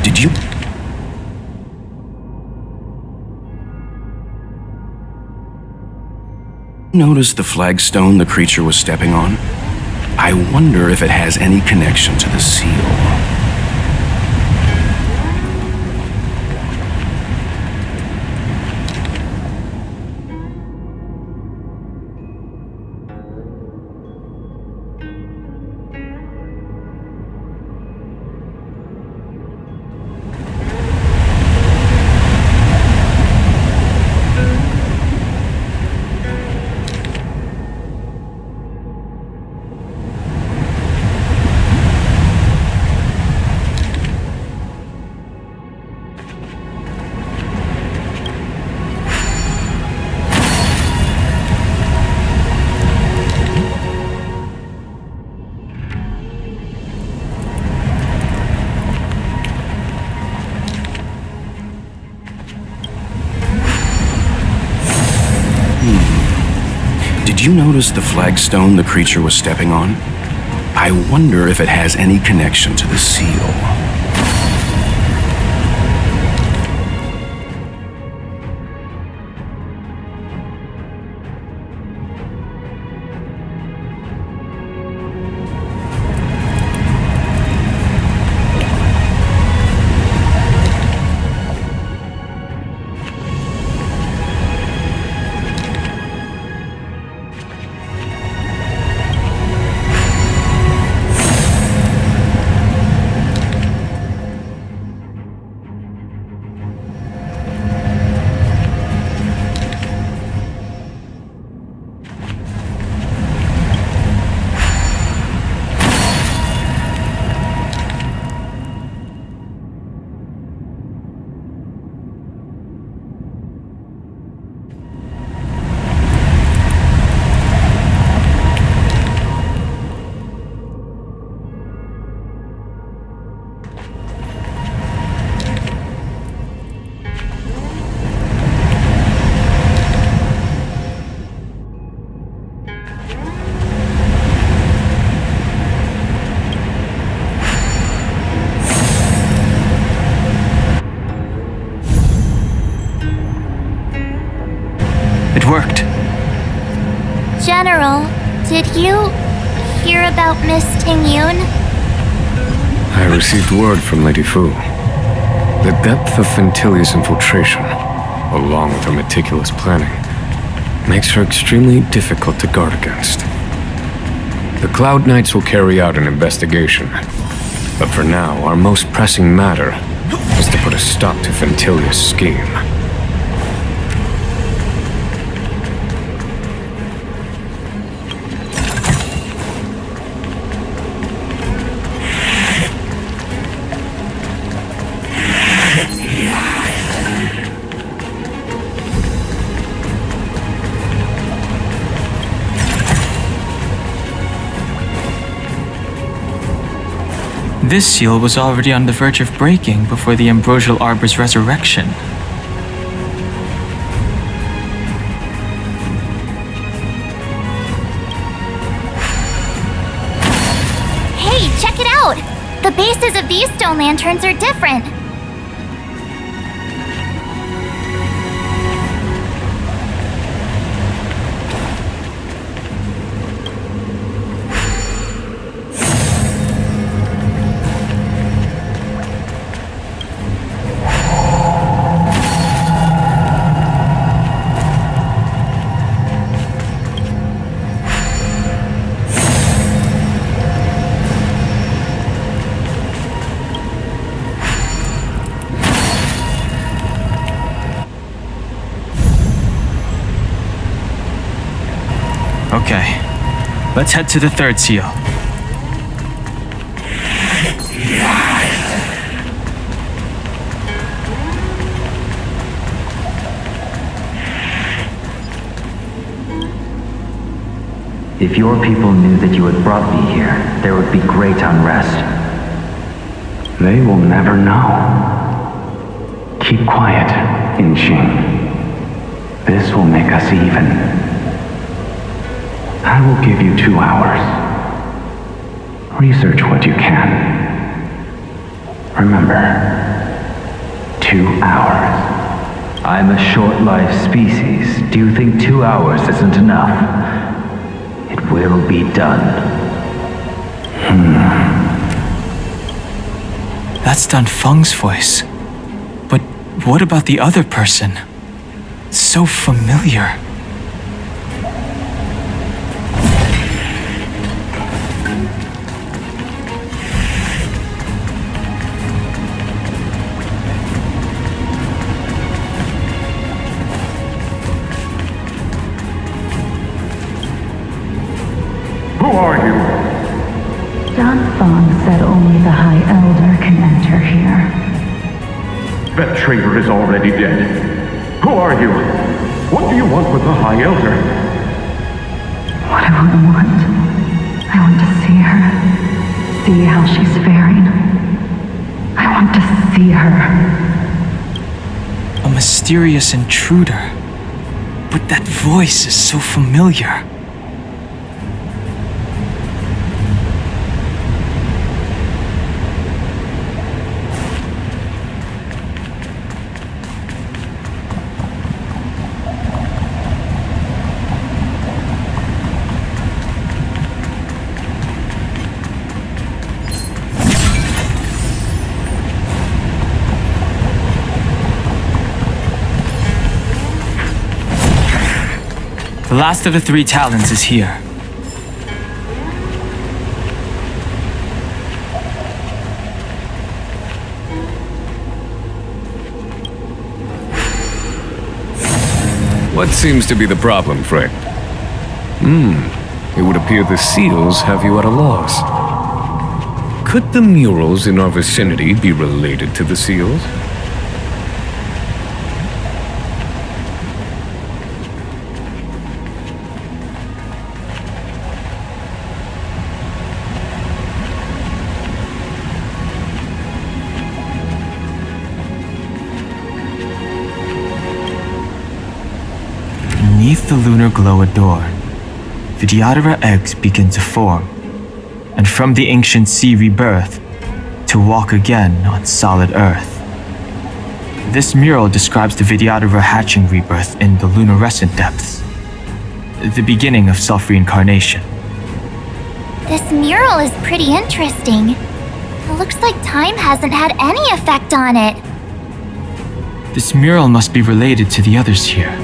Did you notice the flagstone the creature was stepping on? I wonder if it has any connection to the seal. you notice the flagstone the creature was stepping on? I wonder if it has any connection to the seal. It worked. General, did you hear about Miss Tingyun? I received word from Lady Fu. The depth of Ventilia's infiltration, along with her meticulous planning, makes her extremely difficult to guard against. The Cloud Knights will carry out an investigation, but for now, our most pressing matter is to put a stop to Ventilia's scheme. This seal was already on the verge of breaking before the Ambrosial Arbor's resurrection. Hey, check it out! The bases of these stone lanterns are different. Okay, let's head to the third seal. If your people knew that you had brought me here, there would be great unrest. They will never know. Keep quiet, Inxing. This will make us even. I will give you 2 hours. Research what you can. Remember, 2 hours. I'm a short-lived species. Do you think 2 hours isn't enough? It will be done. That's Dan Feng's voice. But what about the other person? It's so familiar. Who are you? Dan Feng said only the High Elder can enter here. That traitor is already dead. Who are you? What do you want with the High Elder? What do I want? I want to see her. See how she's faring. I want to see her. A mysterious intruder. But that voice is so familiar. The last of the 3 talons is here. What seems to be the problem, friend? It would appear the seals have you at a loss. Could the murals in our vicinity be related to the seals? Beneath the lunar glow adorn, Vidyadhara eggs begin to form, and from the ancient sea rebirth, to walk again on solid earth. This mural describes the Vidyadhara hatching rebirth in the lunarescent depths, the beginning of self-reincarnation. This mural is pretty interesting. It looks like time hasn't had any effect on it. This mural must be related to the others here.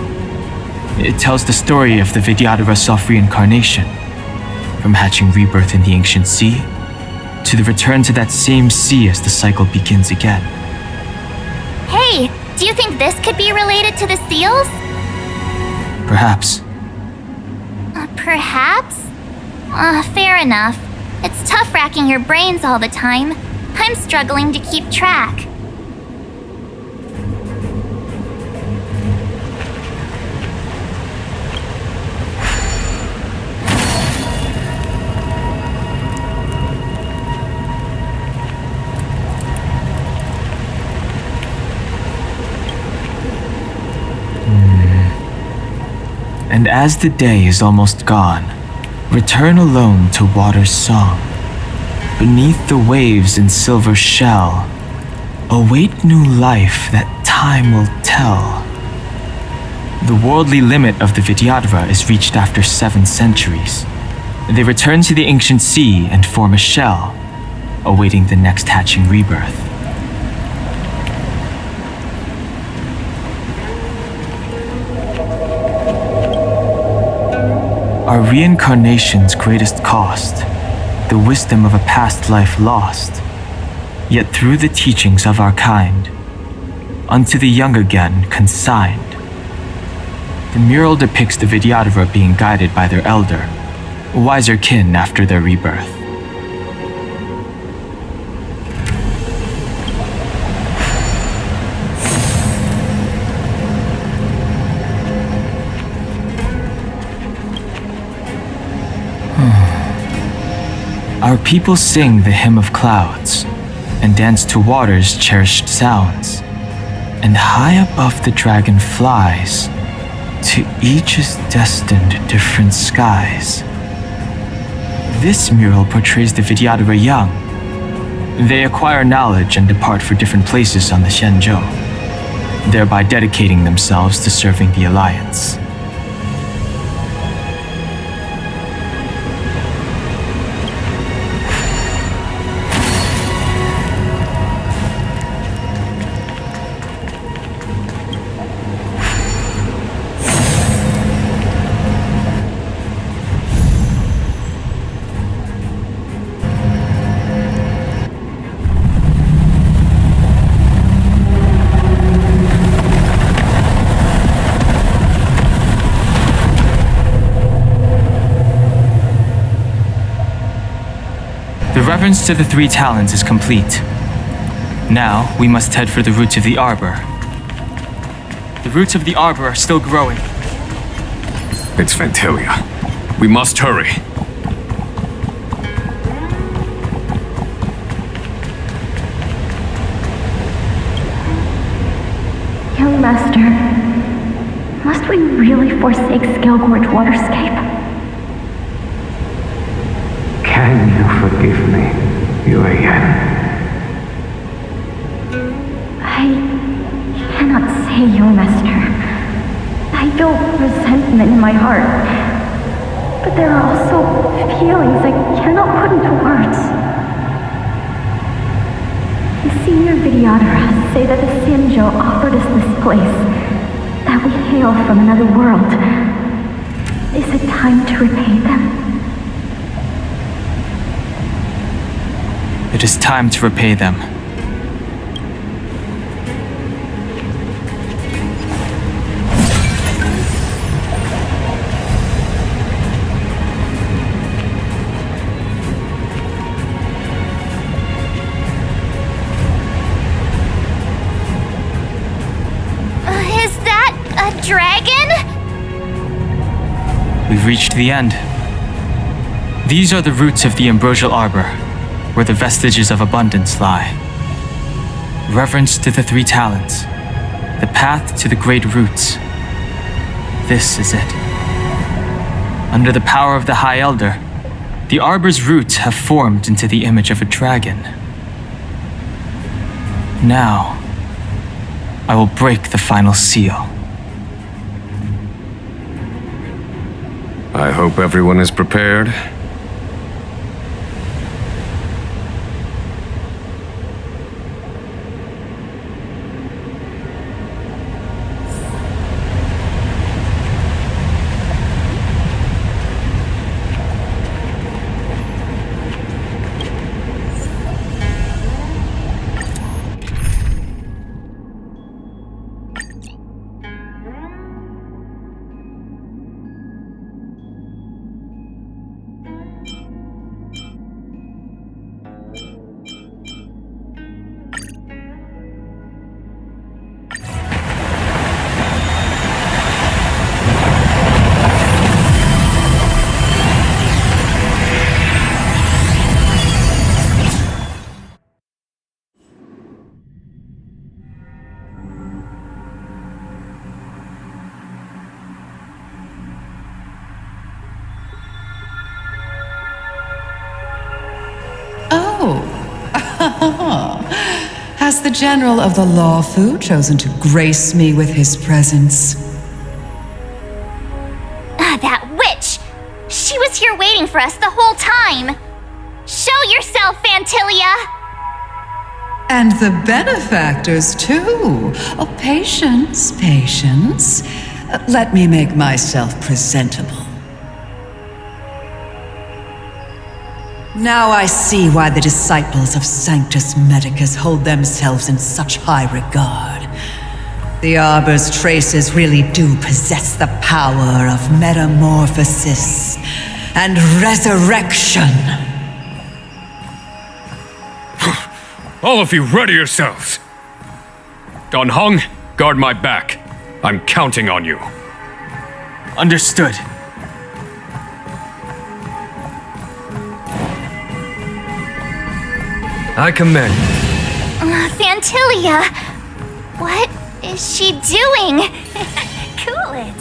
It tells the story of the Vidyadhara self-reincarnation, from hatching rebirth in the ancient sea, to the return to that same sea as the cycle begins again. Hey, do you think this could be related to the seals? Perhaps. Perhaps? Fair enough. It's tough racking your brains all the time. I'm struggling to keep track. And as the day is almost gone, return alone to water's song. Beneath the waves in silver shell, await new life that time will tell. The worldly limit of the Vidyadhara is reached after 7 centuries. They return to the ancient sea and form a shell, awaiting the next hatching rebirth. Our reincarnation's greatest cost, the wisdom of a past life lost, yet through the teachings of our kind, unto the young again consigned. The mural depicts the Vidyadhara being guided by their elder, wiser kin after their rebirth. Our people sing the hymn of clouds and dance to water's cherished sounds. And high above the dragon flies, to each is destined different skies. This mural portrays the Vidyadhara young. They acquire knowledge and depart for different places on the Xianzhou, thereby dedicating themselves to serving the Alliance. The reverence to the 3 talons is complete. Now, we must head for the roots of the arbor. The roots of the arbor are still growing. It's Ventilia. We must hurry. Young Master, must we really forsake Scalgorge Waterscape? Can you forgive me, Yuan? I cannot say, Your Master. I feel resentment in my heart, but there are also feelings I cannot put into words. The senior Vidyadhara say that the Xianzhou offered us this place, that we hail from another world. it time to repay them? It is time to repay them. Is that a dragon? We've reached the end. These are the roots of the ambrosial arbor, where the vestiges of abundance lie. Reverence to the three talents, the path to the great roots. This is it. Under the power of the High Elder, the arbor's roots have formed into the image of a dragon. Now, I will break the final seal. I hope everyone is prepared. Has the General of the Lawfu chosen to grace me with his presence? That witch! She was here waiting for us the whole time! Show yourself, Fantilia! And the benefactors, too. Oh, patience, patience. Let me make myself presentable. Now I see why the disciples of Sanctus Medicus hold themselves in such high regard. The Arbor's traces really do possess the power of metamorphosis and resurrection. All of you, ready yourselves! Don Hong, guard my back. I'm counting on you. Understood. I command. Fantilia! What is she doing? Cool it.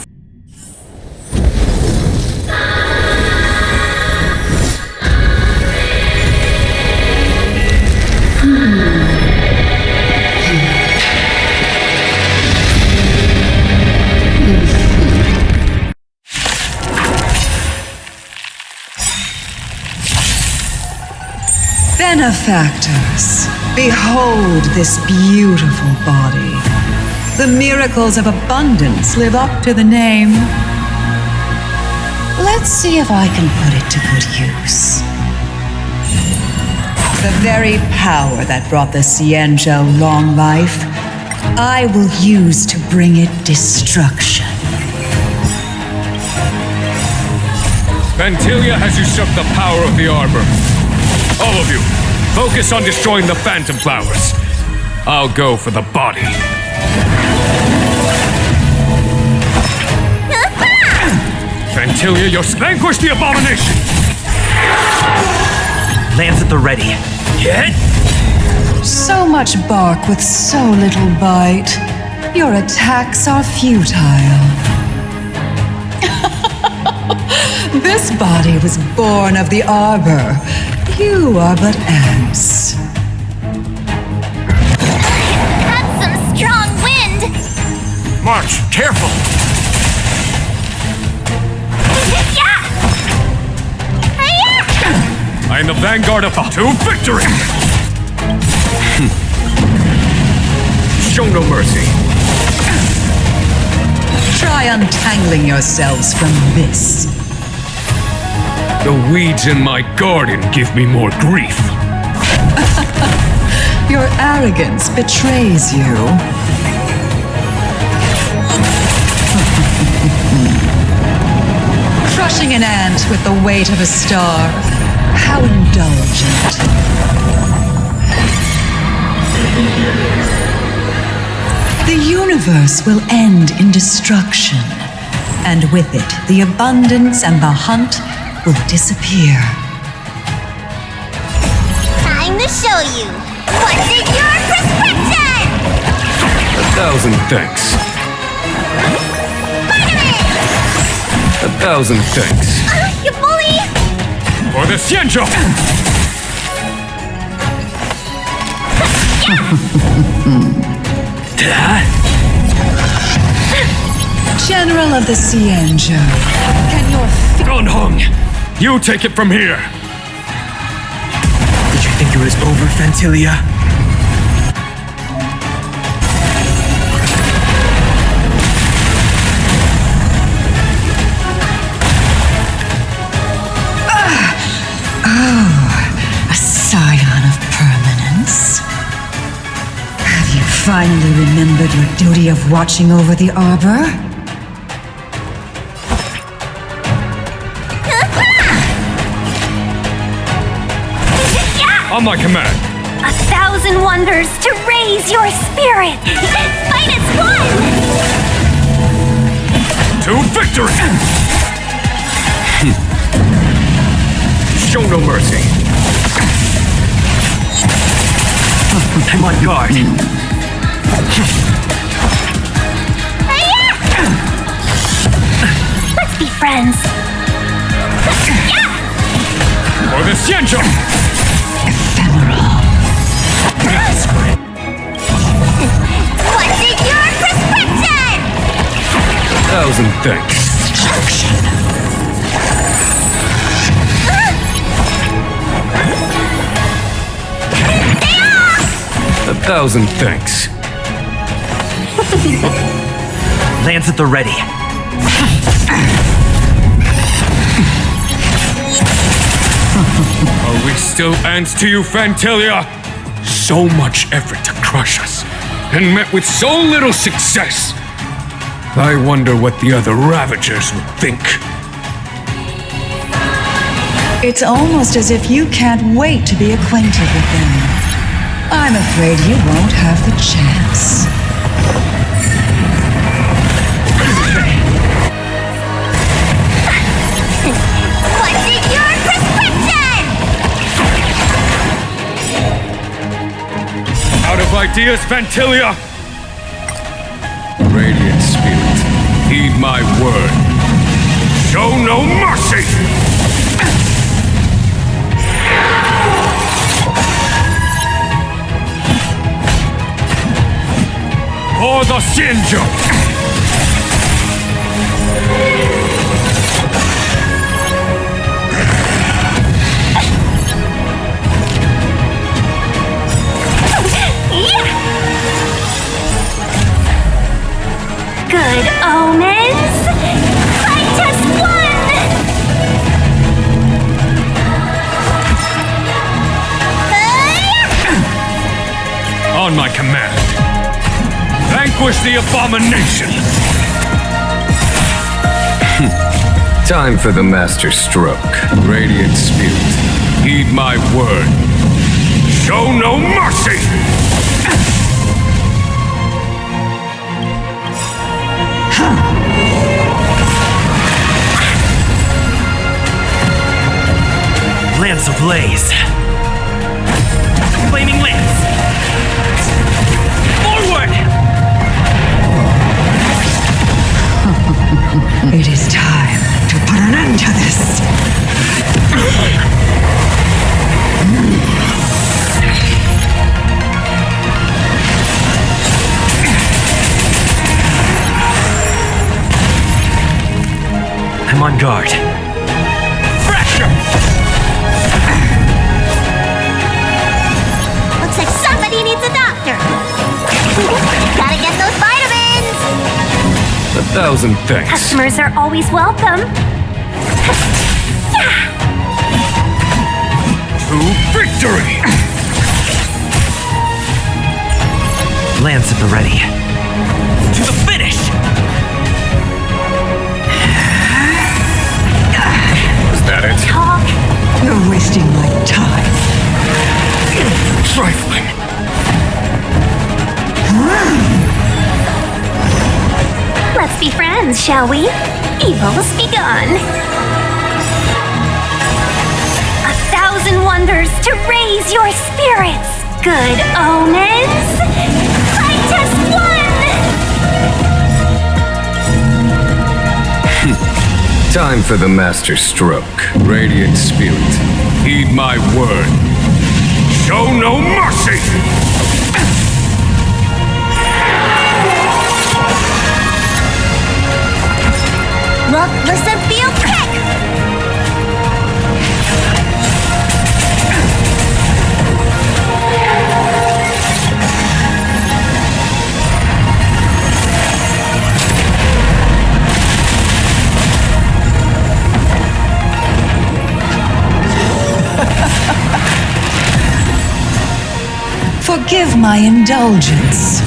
Benefactors, behold this beautiful body. The miracles of abundance live up to the name. Let's see if I can put it to good use. The very power that brought the Xianzhou long life, I will use to bring it destruction. Fantilia has usurped the power of the Arbor. All of you, focus on destroying the Phantom Flowers. I'll go for the body. Fantilia, you're vanquish the abomination! Lands at the ready. Hit! So much bark with so little bite. Your attacks are futile. This body was born of the Arbor. You are but ants. That's some strong wind! March, careful! I am the vanguard of to victory! Show no mercy. Try untangling yourselves from this. The weeds in my garden give me more grief. Your arrogance betrays you. Crushing an ant with the weight of a star. How indulgent. The universe will end in destruction, and with it, the abundance and the hunt will disappear. Time to show you. What's in your prescription? 1,000 thanks. 1,000 thanks. You bully! For the Xianzhou! General of the Xianzhou, can your Ganheng, you take it from here. Did you think it was over, Fantilia? a scion of permanence? Have you finally remembered your duty of watching over the arbor? On my command. 1,000 wonders to raise your spirit. Fight as one! To victory! Show no mercy. I'm on guard. Let's be friends. For the Xianzhou! What's in your prescription? 1,000 thanks. 1,000 thanks. Lance at the ready. Are we still ants to you, Fantilia? So much effort to crush us, and met with so little success. I wonder what the other Ravagers would think. It's almost as if you can't wait to be acquainted with them. I'm afraid you won't have the chance. What's in your prescription? Out of ideas, Fantilia! Radiant Spirit, heed my word. Show no mercy! For the Xianzhou! Good omens. Fight as one. On my command. Vanquish the abomination! Time for the master stroke. Radiant Spirit, heed my word. Show no mercy! Lance ablaze. Flaming lance. Forward! It is time to put an end to this. I'm on guard. Pressure! Looks like somebody needs a doctor. Gotta get those vitamins. 1,000 thanks. Customers are always welcome. To victory! Lance at the ready. To the finish! Is that it? Talk. You're wasting my time. Trifling. Let's be friends, shall we? Evil's begun. 1,000 wonders to raise your spirits. Good omens. Scientist 1! Time for the master stroke. Radiant spirit, heed my word. Show no mercy! Look, listen, feel, kick! Forgive my indulgence.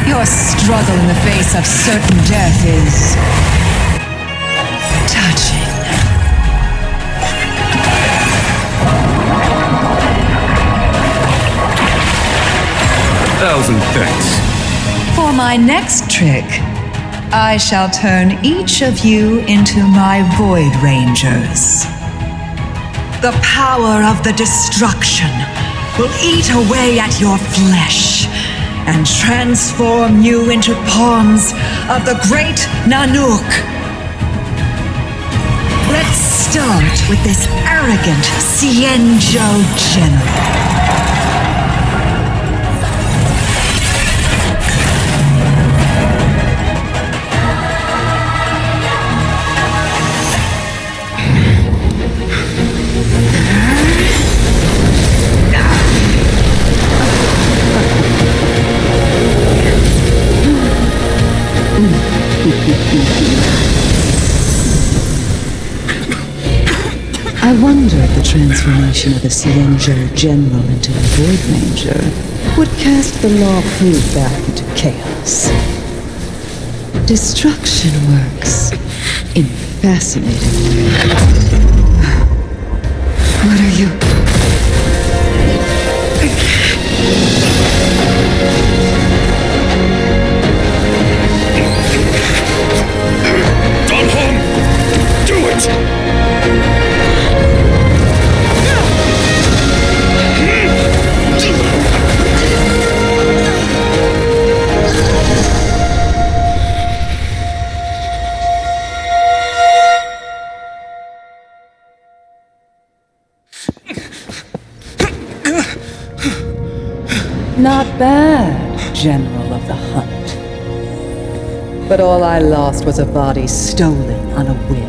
Your struggle in the face of certain death is touching. Thousand thanks. For my next trick, I shall turn each of you into my Void Rangers. The power of the destruction will eat away at your flesh and transform you into pawns of the great Nanook. Let's start with this arrogant Xianzhou general. I wonder if the transformation of a Xianzhou general into a Void Ranger would cast the Law Food back into chaos. Destruction works in fascinating ways. What are you? Donghong! Do it! Not bad, General of the Hunt. But all I lost was a body stolen on a whim.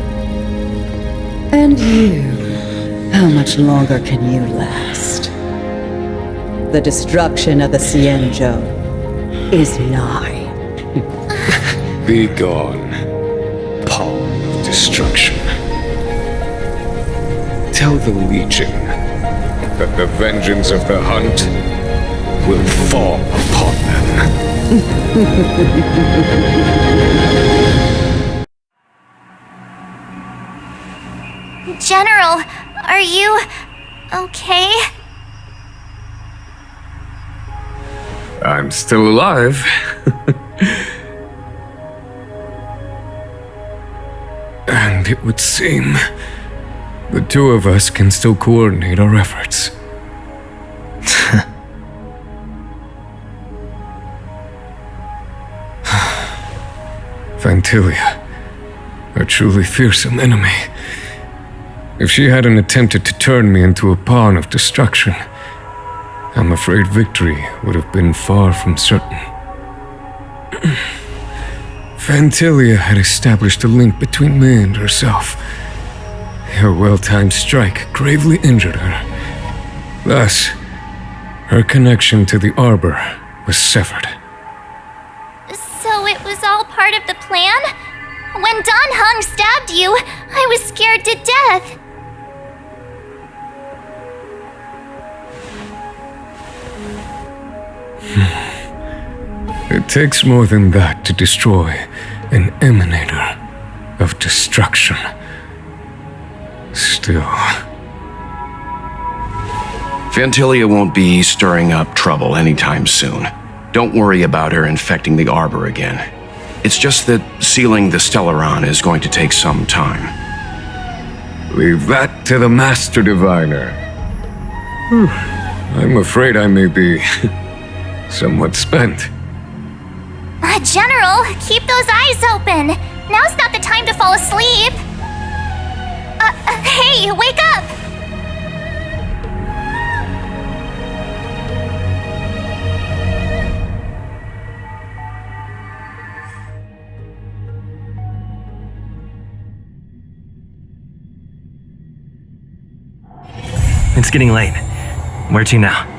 And you, how much longer can you last? The destruction of the Xianzhou is nigh. Be gone, pawn of destruction. Tell the Legion that the vengeance of the Hunt will fall upon them. General, are you okay? I'm still alive. And it would seem the two of us can still coordinate our efforts. Vantilia, a truly fearsome enemy. If she hadn't attempted to turn me into a pawn of destruction, I'm afraid victory would have been far from certain. Vantilia had established a link between me and herself. Her well-timed strike gravely injured her. Thus, her connection to the Arbor was severed. So it was all part of the plan? plan? When Don Hung stabbed you, I was scared to death. It takes more than that to destroy an emanator of destruction. Still. Fantilia won't be stirring up trouble anytime soon. Don't worry about her infecting the Arbor again. It's just that sealing the Stellaron is going to take some time. Leave that to the Master Diviner. I'm afraid I may be somewhat spent. General, keep those eyes open. Now's not the time to fall asleep. Hey, wake up! It's getting late. Where to now?